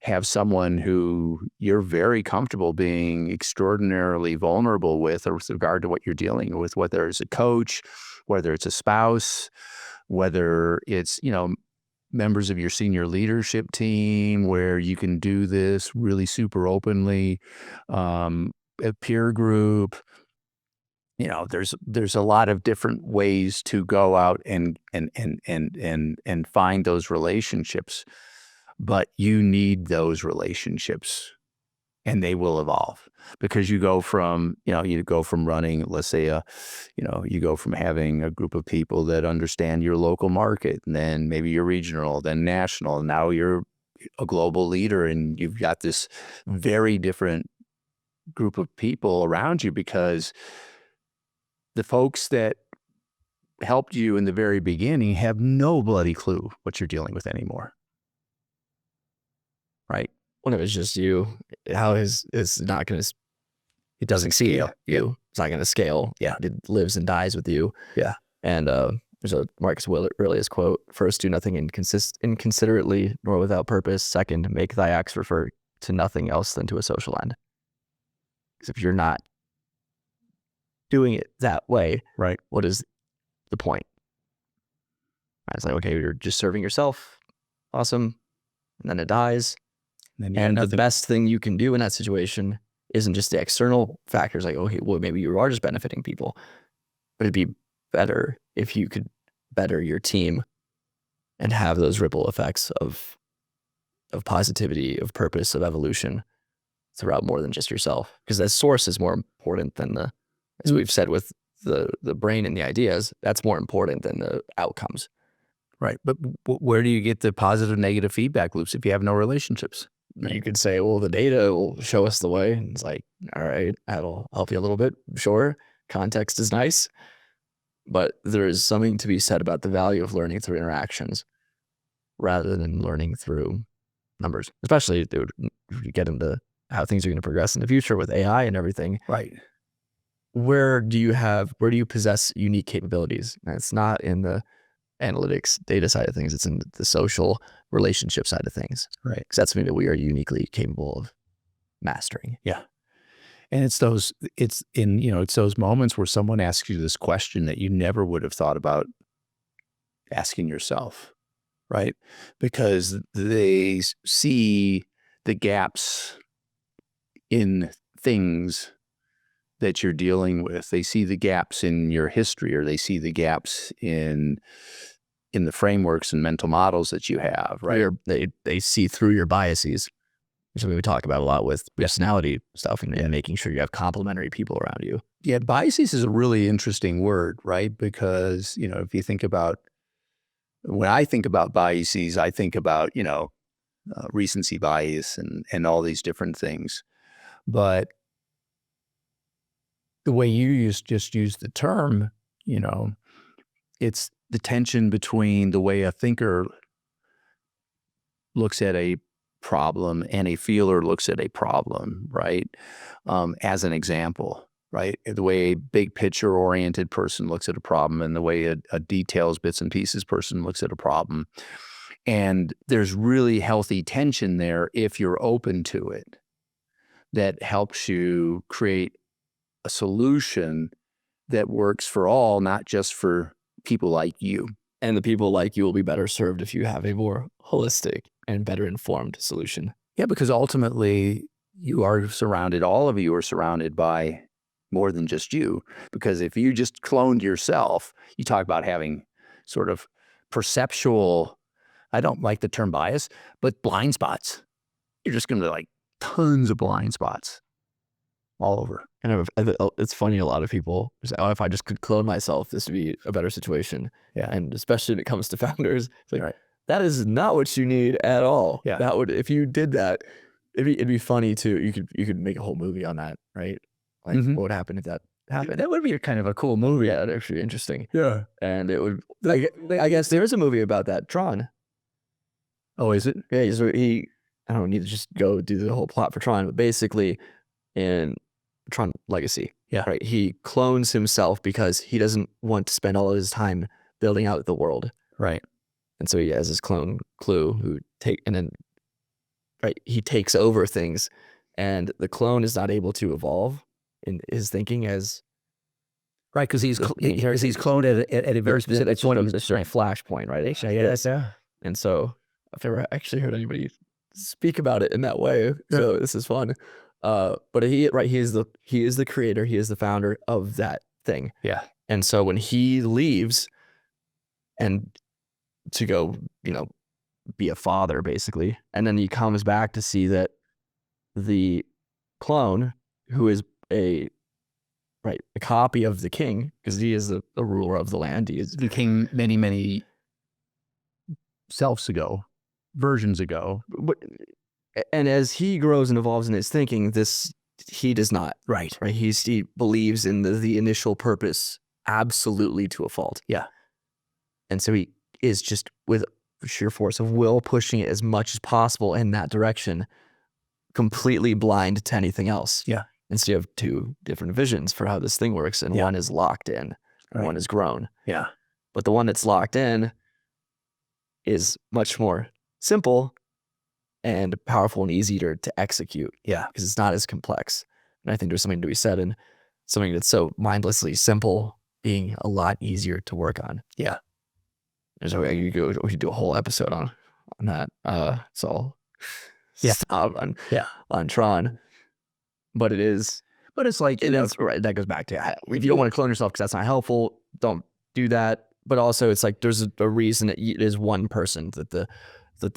have someone who you're very comfortable being extraordinarily vulnerable with regard to what you're dealing with, whether it's a coach, whether it's a spouse, whether it's, members of your senior leadership team, where you can do this really super openly, a peer group. There's a lot of different ways to go out and find those relationships, but you need those relationships, and they will evolve, because you go from running, let's say, you go from having a group of people that understand your local market, and then maybe you're regional, then national, and now you're a global leader, and you've got this very different group of people around you, because the folks that helped you in the very beginning have no bloody clue what you're dealing with anymore. Right? When it was just you, how it's not going to, it doesn't see you. It's not going to scale. Yeah. It lives and dies with you. Yeah. And there's a Marcus Aurelius quote: "First, do nothing inconsiderately nor without purpose. Second, make thy acts refer to nothing else than to a social end." Because if you're not doing it that way, Right. what is the point? It's like, okay, you're just serving yourself. Awesome. And then it dies. And the best thing you can do in that situation isn't just the external factors, like, okay, well, maybe you are just benefiting people, but it'd be better if you could better your team and have those ripple effects of positivity, of purpose, of evolution throughout more than just yourself. Because the source is more important than as we've said with the brain and the ideas, that's more important than the outcomes. Right. But where do you get the positive, negative feedback loops if you have no relationships? You could say, well, the data will show us the way. And it's like, all right, that'll help you a little bit. Sure. Context is nice. But there is something to be said about the value of learning through interactions rather than learning through numbers, especially if you get into how things are going to progress in the future with AI and everything. Right. Where do you possess unique capabilities? And it's not in the analytics data side of things. It's in the social relationship side of things. Right. Because that's something that we are uniquely capable of mastering. Yeah. And it's those moments where someone asks you this question that you never would have thought about asking yourself, right? Because they see the gaps in things that you're dealing with. They see the gaps in your history, or they see the gaps in the frameworks and mental models that you have, right? They see through your biases. Something we talk about a lot with personality stuff, and making sure you have complementary people around you. Yeah, biases is a really interesting word, right? Because, if you think about, when I think about biases, I think about, recency bias and all these different things. But the way you just use the term, it's the tension between the way a thinker looks at a problem and a feeler looks at a problem, right? As an example, right? The way a big picture oriented person looks at a problem, and the way a details, bits and pieces person looks at a problem. And there's really healthy tension there if you're open to it, that helps you create a solution that works for all, not just for people like you. And the people like you will be better served if you have a more holistic and better informed solution. Yeah, because ultimately all of you are surrounded by more than just you. Because if you just cloned yourself, you talk about having sort of perceptual, I don't like the term bias, but blind spots. you're just going to like tons of blind spots all over. And it's funny, a lot of people say, oh, if I just could clone myself, this would be a better situation. Yeah. And especially when it comes to founders, it's like, Right. that is not what you need at all. Yeah. That would, if you did that, it'd be funny too. You could make a whole movie on that, right? Like, what would happen if that happened? That would be kind of a cool movie. Yeah, that'd actually be interesting. Yeah. And it would, I guess there is a movie about that, Tron. Oh, is it? Yeah, so I don't need to just go do the whole plot for Tron, but basically in Tron Legacy, Yeah. right, he clones himself because he doesn't want to spend all of his time building out the world. Right. And so he has his clone Clue he takes over things, and the clone is not able to evolve in his thinking as Right, because he's cloned at a very specific it's one of the flashpoint, right? Yeah. And so I've never actually heard anybody speak about it in that way. So this is fun. But he is the creator, he is the founder of that thing. Yeah. And so when he leaves and to go, be a father basically, and then he comes back to see that the clone, who is a copy of the king, because he is the ruler of the land. He is the king many versions ago. And as he grows and evolves in his thinking, he does not. Right. He believes in the initial purpose absolutely to a fault. Yeah. And so he is just with sheer force of will pushing it as much as possible in that direction, completely blind to anything else. Yeah. And so you have two different visions for how this thing works, and one is locked in, and one is grown. Yeah. But the one that's locked in is much more simple and powerful and easier to execute. Yeah. Because it's not as complex. And I think there's something to be said in something that's so mindlessly simple being a lot easier to work on. Yeah. There's a way we could do a whole episode on that. It's all on Tron. But it's like, that's right. That goes back to, if you don't want to clone yourself because that's not helpful, don't do that. But also it's like, there's a reason it is one person, that the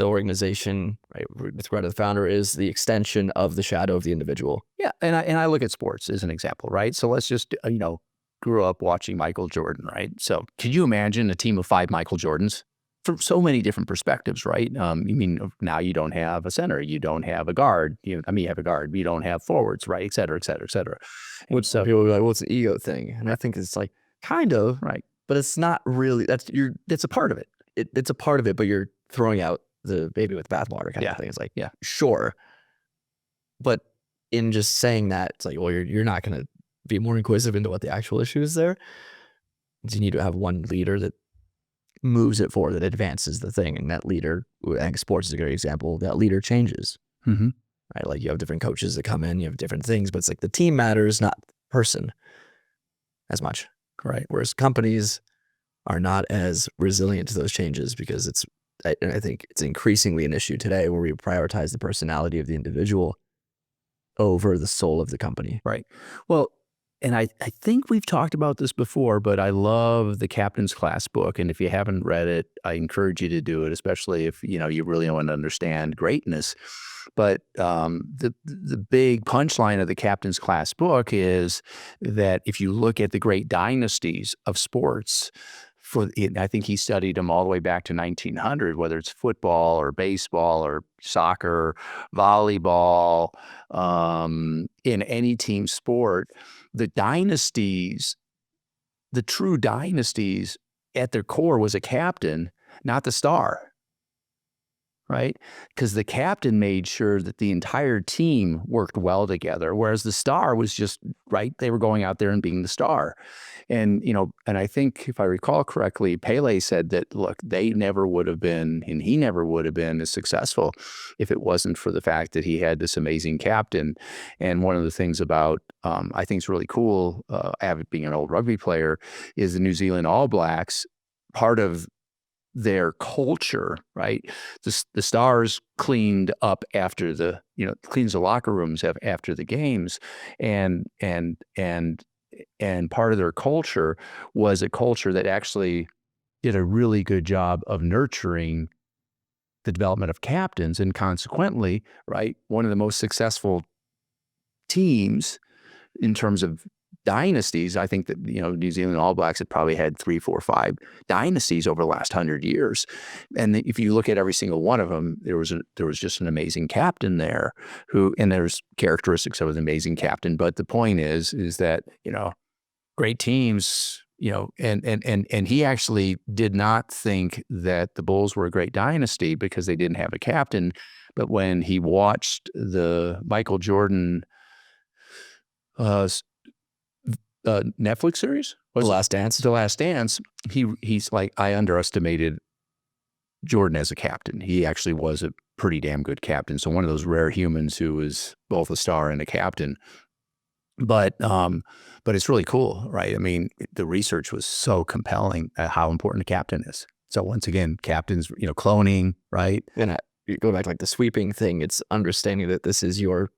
organization, right, with regard to the founder, is the extension of the shadow of the individual. Yeah. And I look at sports as an example, right? So let's just, grew up watching Michael Jordan, right? So could you imagine a team of 5 Michael Jordans? From so many different perspectives, right? Now you don't have a center, you don't have a guard. You have a guard, but you don't have forwards, right? Et cetera, et cetera, et cetera. So people will be like, well, it's an ego thing. And I think it's like, kind of, right, but it's not really. It's a part of it. It's a part of it, but you're throwing out the baby with bathwater kind of thing. It's like, sure. But in just saying that, it's like, well, you're not going to be more inquisitive into what the actual issue is there. You need to have one leader that moves it forward, that advances the thing. And that leader, I think sports is a great example, that leader changes. Mm-hmm. Right? Like you have different coaches that come in, you have different things, but it's like the team matters, not the person as much. Right. Whereas companies are not as resilient to those changes, because I think it's increasingly an issue today where we prioritize the personality of the individual over the soul of the company. Right. Well, and I think we've talked about this before, but I love the Captain's Class book. And if you haven't read it, I encourage you to do it, especially if, you really want to understand greatness. But the big punchline of the Captain's Class book is that if you look at the great dynasties of sports, I think he studied them all the way back to 1900, whether it's football or baseball or soccer, volleyball, in any team sport, the true dynasties at their core was a captain, not the star. Right? Because the captain made sure that the entire team worked well together, whereas the star was just, they were going out there and being the star. And, and I think if I recall correctly, Pele said that, look, they never would have been, and he never would have been as successful if it wasn't for the fact that he had this amazing captain. And one of the things about, I think it's really cool, Abbott being an old rugby player, is the New Zealand All Blacks, part of their culture, right? The stars cleaned up after cleans the locker rooms after the games, and part of their culture was a culture that actually did a really good job of nurturing the development of captains, and consequently, right, one of the most successful teams in terms of dynasties. I think that, New Zealand All Blacks had probably had 3, 4, 5 dynasties over the last 100 years. And if you look at every single one of them, there was just an amazing captain there and there's characteristics of an amazing captain. But the point is that, great teams, and he actually did not think that the Bulls were a great dynasty because they didn't have a captain. But when he watched the Michael Jordan Netflix series, The Last Dance. The Last Dance, he's like, I underestimated Jordan as a captain. He actually was a pretty damn good captain. So one of those rare humans who was both a star and a captain. But it's really cool, right? I mean, the research was so compelling at how important a captain is. So once again, captains, cloning, right? And you go back to like the sweeping thing. It's understanding that this is your,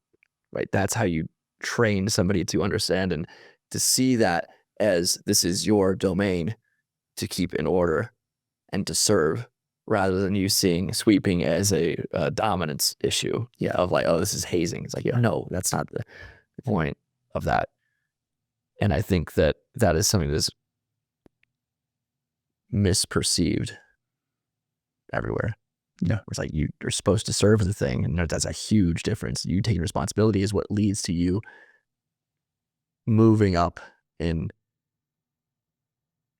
right? That's how you train somebody to understand and to see that as this is your domain to keep in order and to serve, rather than you seeing sweeping as a dominance issue. Yeah. Of like, oh, this is hazing. It's like, no, that's not the point of that. And I think that is something that's misperceived everywhere. Yeah. It's like you're supposed to serve the thing, and that's a huge difference. You taking responsibility is what leads to you moving up in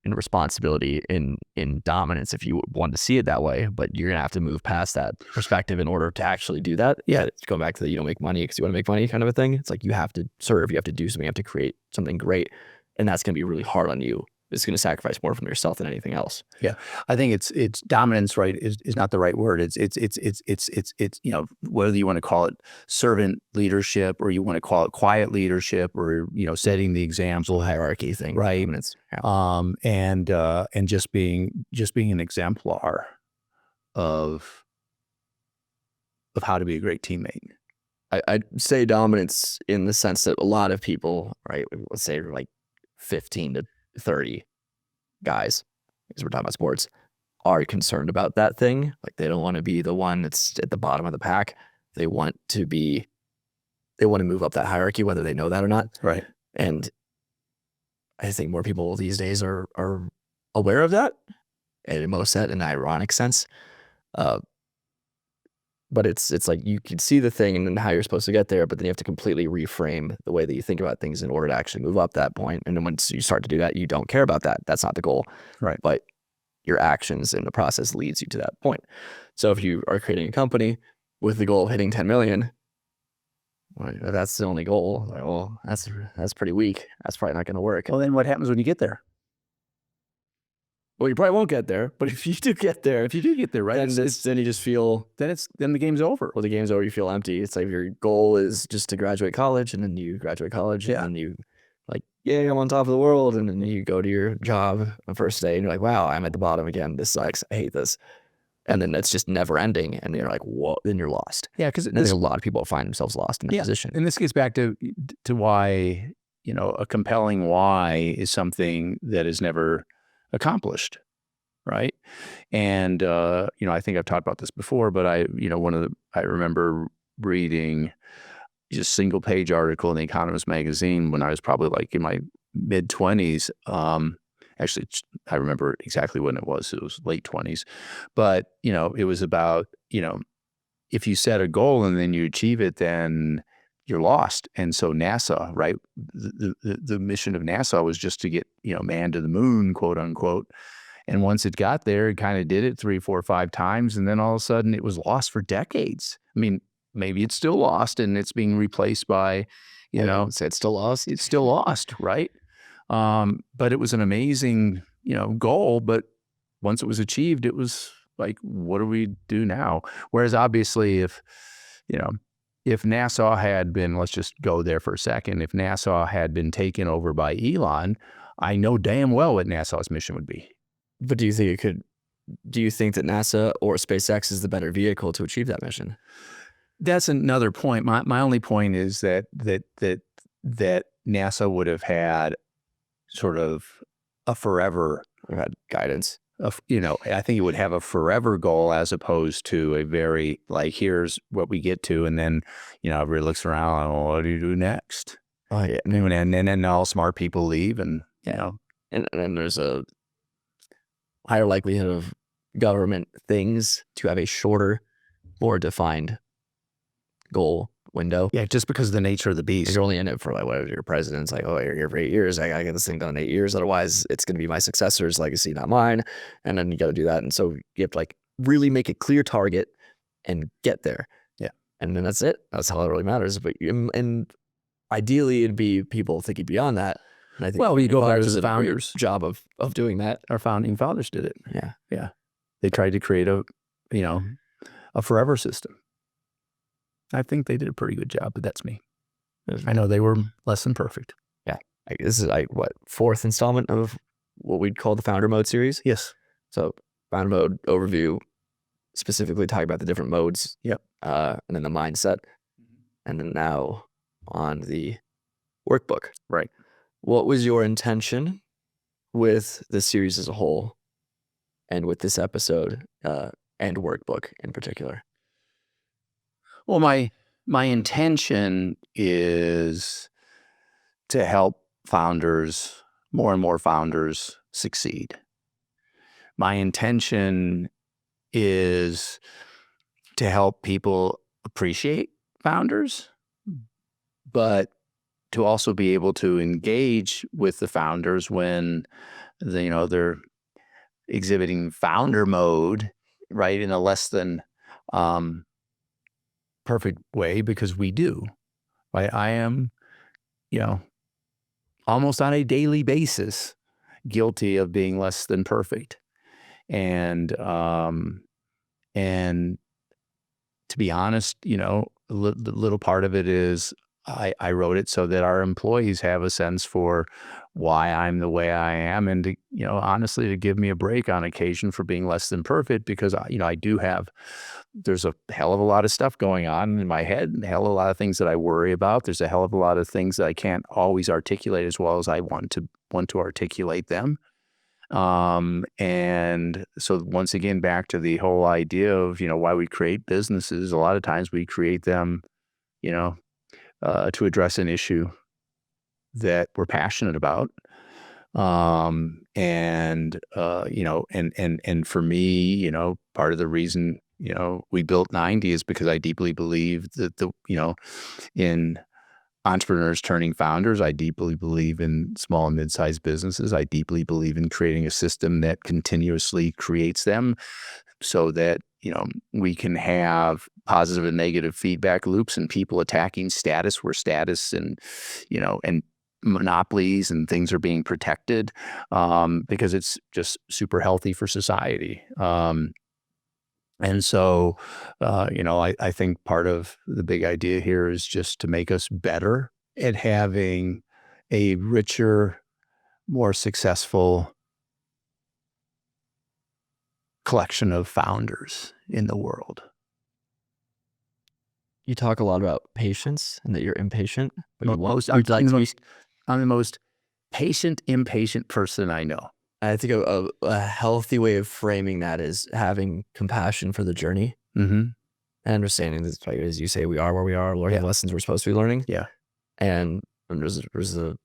responsibility, in dominance, if you want to see it that way. But you're gonna have to move past that perspective in order to actually do that. Yeah. It's going back to the you don't make money because you want to make money kind of a thing. It's like you have to serve, you have to do something, you have to create something great, and that's gonna be really hard on you. It's going to sacrifice more from yourself than anything else. Yeah, I think it's dominance, right? Is not the right word. It's whether you want to call it servant leadership or you want to call it quiet leadership or setting the example, hierarchy thing, right? Dominance. Yeah. And just being an exemplar of how to be a great teammate. I'd say dominance in the sense that a lot of people, right? Let's say like 15 to 30 guys, because we're talking about sports, are concerned about that thing. Like they don't want to be the one that's at the bottom of the pack. They want to move up that hierarchy, whether they know that or not. Right. And I think more people these days are aware of that, and in most in an ironic sense. But it's like you can see the thing and then how you're supposed to get there, but then you have to completely reframe the way that you think about things in order to actually move up that point. And then once you start to do that, you don't care about that. That's not the goal. Right. But your actions in the process leads you to that point. So if you are creating a company with the goal of hitting 10 million, well, that's the only goal. Like, well, that's pretty weak. That's probably not going to work. Well, then what happens when you get there? Well, you probably won't get there, but if you do get there, right, then you just feel then the game's over. Well, the game's over. You feel empty. It's like your goal is just to graduate college, and then you graduate college, Yeah. and you like, yeah, I'm on top of the world, and then you go to your job the first day, and you're like, wow, I'm at the bottom again. This sucks. I hate this. And then it's just never ending, and you're like, whoa, then you're lost. Yeah, because there's a lot of people find themselves lost in that position. And this gets back to why a compelling why is something that is never accomplished. Right. And, I think I've talked about this before, but I remember reading just a single page article in the Economist magazine when I was probably like in my mid 20s. Actually, I remember exactly when it was. It was late 20s. But, it was about, if you set a goal and then you achieve it, then you're lost. And so NASA, right, the mission of NASA was just to get, man to the moon, quote unquote. And once it got there, it kind of did it 3, 4, 5 times. And then all of a sudden it was lost for decades. I mean, maybe it's still lost and it's being replaced by, say it's still lost. It's still lost, right? But it was an amazing, goal. But once it was achieved, it was like, what do we do now? Whereas obviously if NASA had been, let's just go there for a second, if NASA had been taken over by Elon, I know damn well what NASA's mission would be. But do you think that NASA or SpaceX is the better vehicle to achieve that mission? That's another point. My only point is that NASA would have had sort of a forever had guidance. I think it would have a forever goal as opposed to a very like, here's what we get to. And then, everybody looks around, well, what do you do next? Oh yeah. And then all smart people leave and, And then there's a higher likelihood of government things to have a shorter, more defined goal window. yeah, just because of the nature of the beast. You're only in it for like whatever your president's like, oh, you're here for 8 years. I gotta get this thing done in 8 years. Otherwise, it's gonna be my successor's legacy, not mine. And then you gotta do that. And so you have to like really make a clear target and get there. Yeah. And then that's it. That's all that really matters. But and ideally, it'd be people thinking beyond that. And I think Well, we go back to Founders the did a great founders. job of doing that. Our founding fathers did it. Yeah. They tried to create a forever system. I think they did a pretty good job, but that's me. I know they were less than perfect. This is like what, 4th installment of what we'd call the Founder Mode series. Yes. So Founder Mode overview, specifically talking about the different modes. Yep. And then the mindset, and then now on the workbook. Right. What was your intention with the series as a whole, and with this episode and workbook in particular? Well, my intention is to help founders, more and more founders, succeed. My intention is to help people appreciate founders, but to also be able to engage with the founders when they're exhibiting founder mode, right, in a less than perfect way, because we do, right? I am, almost on a daily basis guilty of being less than perfect. And to be honest, the little part of it is I wrote it so that our employees have a sense for why I'm the way I am, and to, honestly, to give me a break on occasion for being less than perfect, because I do have, there's a hell of a lot of stuff going on in my head, and a hell of a lot of things that I worry about. There's a hell of a lot of things that I can't always articulate as well as I want to articulate them. And so once again, back to the whole idea of, why we create businesses. A lot of times we create them, to address an issue that we're passionate about. And for me, part of the reason, we built 90 is because I deeply believe that in entrepreneurs turning founders. I deeply believe in small and mid-sized businesses. I deeply believe in creating a system that continuously creates them, so that, we can have positive and negative feedback loops, and people attacking status where status and monopolies and things are being protected, because it's just super healthy for society. And so, I think part of the big idea here is just to make us better at having a richer, more successful collection of founders in the world. You talk a lot about patience and that you're impatient. But I'm the most patient, impatient person I know. I think a healthy way of framing that is having compassion for the journey, Mm-hmm. and understanding that, like, as you say, we are where we are, learning the lessons we're supposed to be learning. Yeah. And there's a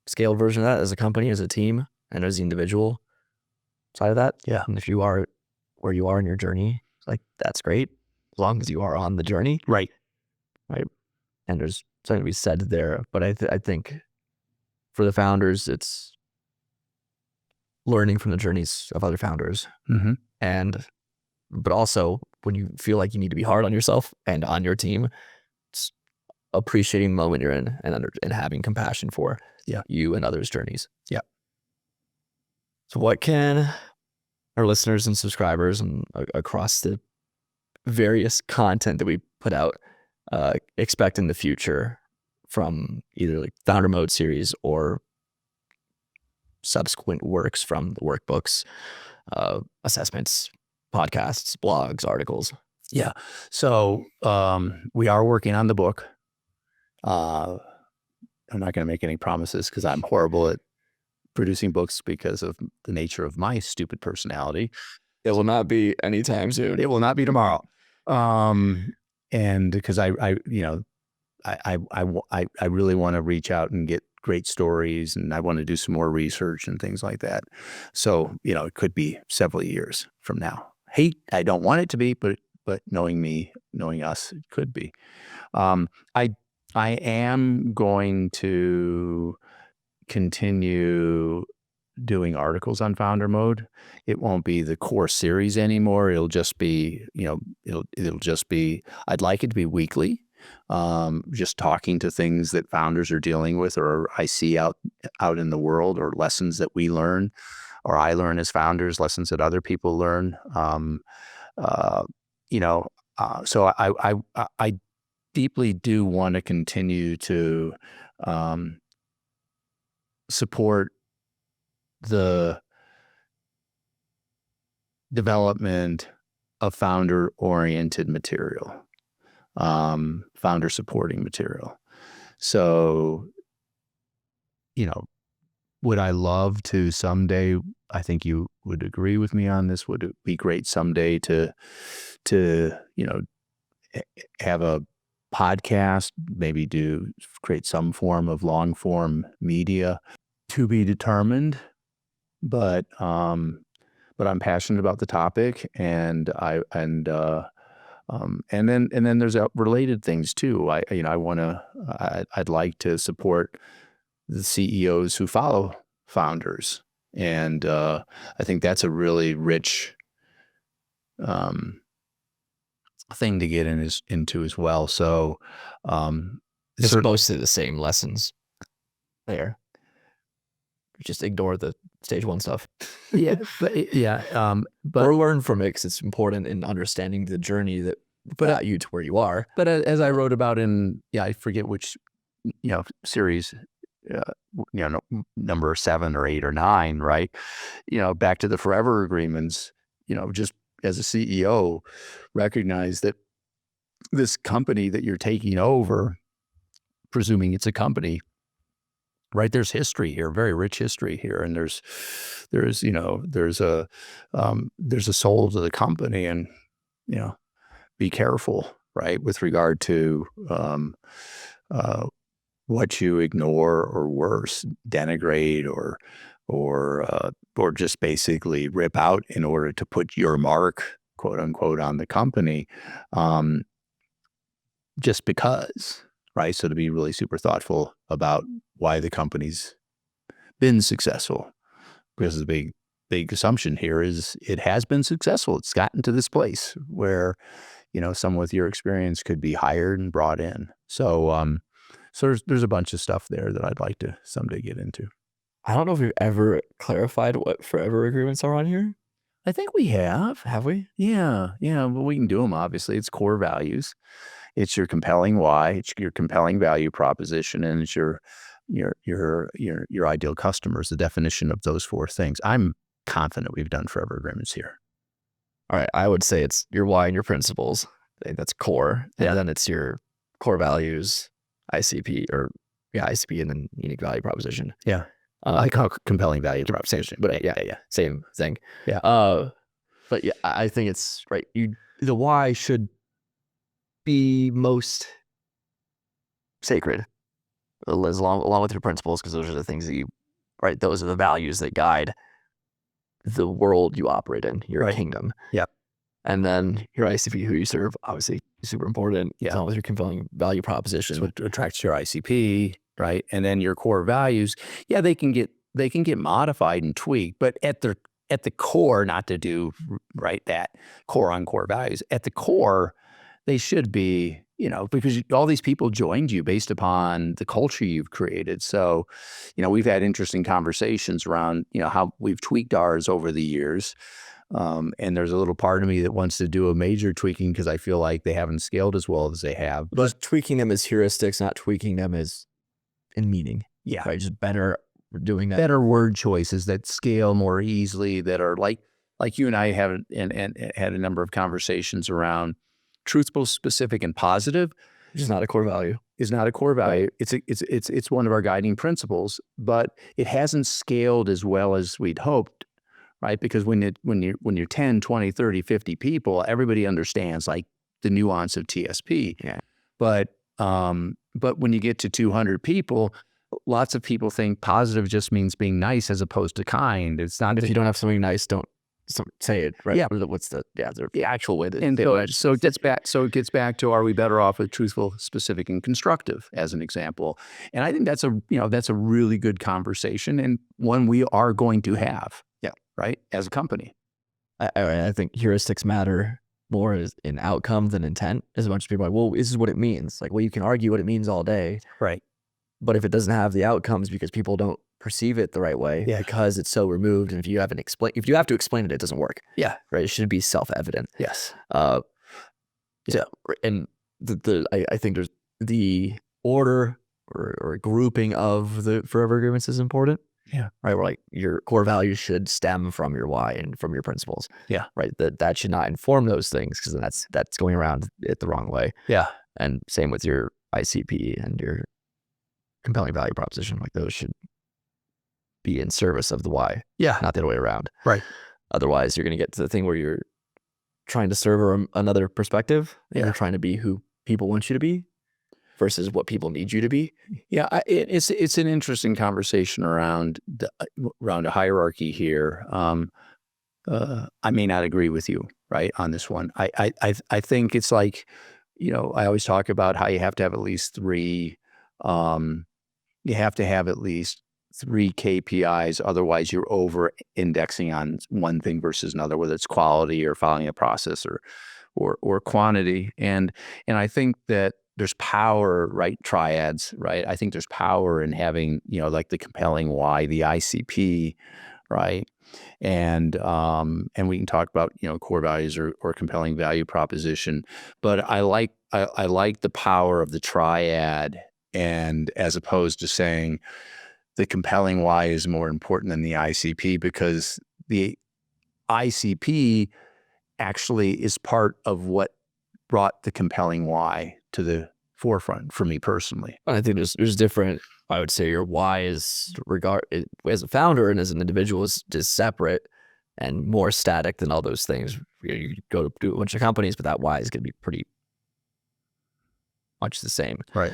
scaled version of that as a company, as a team, and as the individual side of that. Yeah. And if you are where you are in your journey, like, that's great, as long as you are on the journey. Right. And there's something to be said there. But I think for the founders, it's learning from the journeys of other founders. Mm-hmm. But also, when you feel like you need to be hard on yourself and on your team, it's appreciating the moment you're in, and having compassion for you and others' journeys. Yeah. So what can our listeners and subscribers and across the various content that we put out expect in the future from either like Founder Mode series or subsequent works from the workbooks, assessments, podcasts, blogs, articles? Yeah. So we are working on the book. I'm not going to make any promises because I'm horrible at producing books because of the nature of my stupid personality. It will not be anytime soon. It will not be tomorrow. And because I really want to reach out and get great stories, and I want to do some more research and things like that. So, it could be several years from now. I don't want it to be, but knowing me, knowing us, it could be. I am going to continue doing articles on Founder Mode. It won't be the core series anymore. It'll just be, it'll just be, I'd like it to be weekly, just talking to things that founders are dealing with, or I see out in the world, or lessons that we learn, or I learn as founders, lessons that other people learn. So I deeply do want to continue to support the development of founder-oriented material, founder-supporting material. So, would I love to someday, I think you would agree with me on this, would it be great someday to have a podcast, maybe create some form of long-form media, to be determined. But I'm passionate about the topic, and then there's related things too. I'd like to support the CEOs who follow founders, and I think that's a really rich thing to get into as well. So it's mostly the same lessons there. Just ignore the stage 1 stuff. But or learn from it, because it's important in understanding the journey that got you to where you are. But as I wrote about in, I forget which, series, number 7 or 8 or 9, right? Back to the forever agreements, just as a CEO, recognize that this company that you're taking over, presuming it's a company, right? There's history here, very rich history here, and there's a soul to the company, and be careful, right, with regard to what you ignore, or worse, denigrate, or just basically rip out in order to put your mark, quote unquote, on the company, just because. Right. So to be really super thoughtful about why the company's been successful, because the big assumption here is it has been successful. It's gotten to this place where, someone with your experience could be hired and brought in. So, there's a bunch of stuff there that I'd like to someday get into. I don't know if we've ever clarified what forever agreements are on here. I think we have. Have we? Yeah. Well, we can do them. Obviously, it's core values. It's your compelling why, it's your compelling value proposition, and it's your ideal customers, the definition of those 4 things. I'm confident we've done forever agreements here. All right. I would say it's your why and your principles. I think that's core. And then it's your core values, ICP, ICP, and then unique value proposition. Yeah. I call it compelling value proposition. But yeah, same thing. Yeah. But yeah, I think it's right. The why should be most sacred, along with your principles, because those are the things that those are the values that guide the world you operate in, your kingdom. Yeah. And then your ICP, who you serve, obviously super important. Yeah. Along with your compelling value proposition. So it attracts your ICP, right? And then your core values, they can get modified and tweaked, but at the core, not to do that core on core values, at the core, they should be, because all these people joined you based upon the culture you've created. So, we've had interesting conversations around, how we've tweaked ours over the years. And there's a little part of me that wants to do a major tweaking, because I feel like they haven't scaled as well as they have. But just tweaking them as heuristics, not tweaking them as in meaning. Yeah. Right. Just better doing that. Better word choices that scale more easily, that are like you and I have and had a number of conversations around truthful, specific, and positive. Which is not a core value. is not a core value. It's one of our guiding principles, but it hasn't scaled as well as we'd hoped, right? Because when you're 10, 20, 30, 50 people, everybody understands like the nuance of TSP. Yeah. But when you get to 200 people, lots of people think positive just means being nice as opposed to kind. It's not. If you don't have something nice, don't say it, right? Yeah. What's the actual way that? And so it gets back to, are we better off with truthful, specific, and constructive as an example? And I think that's a really good conversation, and one we are going to have. Yeah. Right. As a company. I think heuristics matter more in outcome than intent. As much as people are like, well, this is what it means. Like, well, you can argue what it means all day. Right. But if it doesn't have the outcomes because people don't perceive it the right way, Yeah. because it's so removed, and if you have to explain it, it doesn't work. Yeah. Right. It should be self-evident. Yes. So, and I think there's the order or grouping of the forever agreements is important. Yeah. Right. Where like your core values should stem from your why and from your principles. Yeah. Right. That should not inform those things, because then that's going around it the wrong way. Yeah. And same with your ICP and your compelling value proposition. Like those should be in service of the why. Yeah. Not the other way around. Right. Otherwise, you're going to get to the thing where you're trying to serve another perspective, and Yeah. you're trying to be who people want you to be versus what people need you to be. Yeah, it's an interesting conversation around a hierarchy here. I may not agree with you, right, on this one. I think it's like, I always talk about how you have to have at least three. You have to have at least 3 KPIs, otherwise you're over indexing on one thing versus another, whether it's quality or following a process or quantity. And I think that there's power, right? Triads, right? I think there's power in having, like the compelling why, the ICP, right? And we can talk about, core values or compelling value proposition, but I like the power of the triad, and as opposed to saying the compelling why is more important than the ICP, because the ICP actually is part of what brought the compelling why to the forefront for me personally. I think there's different. I would say your why is as a founder and as an individual is separate and more static than all those things. You go to do a bunch of companies, but that why is going to be pretty much the same. Right.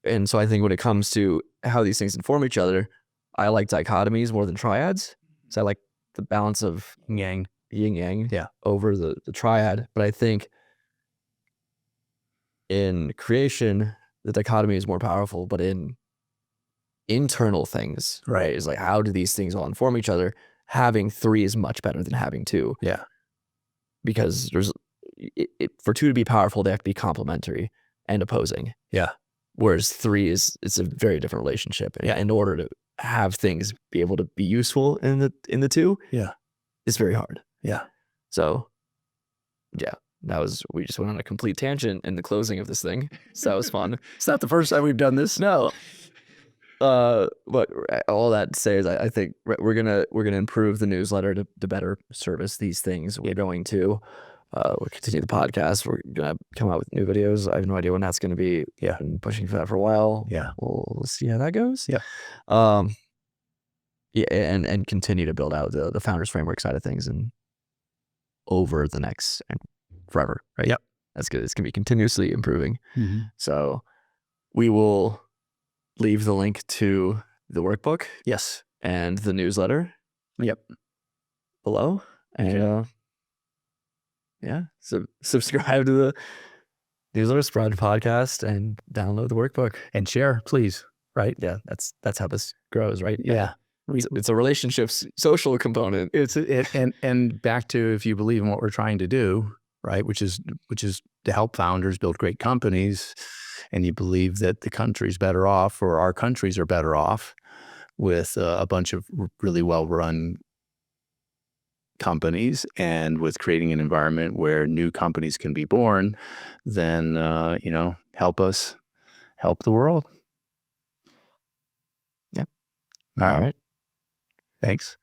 And so I think when it comes to how these things inform each other, I like dichotomies more than triads. So I like the balance of yin yang Yeah. over the triad. But I think in creation, the dichotomy is more powerful, but in internal things, right, is like, how do these things all inform each other? Having 3 is much better than having 2. Yeah. Because for 2 to be powerful, they have to be complementary and opposing. Yeah. Whereas 3 it's a very different relationship. Yeah. In order to have things be able to be useful in the 2, yeah, it's very hard. Yeah. So yeah, we just went on a complete tangent in the closing of this thing. So that was fun. It's not the first time we've done this. No. But all that to say is I think we're gonna improve the newsletter to better service these things. We're going to we'll continue the podcast. We're gonna come out with new videos. I have no idea when that's gonna be. Yeah. Been pushing for that for a while. Yeah. We'll see how that goes. Yeah. Yeah, and continue to build out the founders framework side of things and over the next and forever, right? Yep. That's good. It's gonna be continuously improving. Mm-hmm. So we will leave the link to the workbook. Yes. And the newsletter. Yep. Below. And yeah. So subscribe to the newsletter, subscribe to the podcast, and download the workbook. And share, please. Right? Yeah. That's how this grows, right? Yeah. It's a relationships social component. And back to, if you believe in what we're trying to do, right, which is to help founders build great companies, and you believe that the country's better off, or our countries are better off with a bunch of really well-run companies, and with creating an environment where new companies can be born, then help us help the world. Yep. All right. Thanks.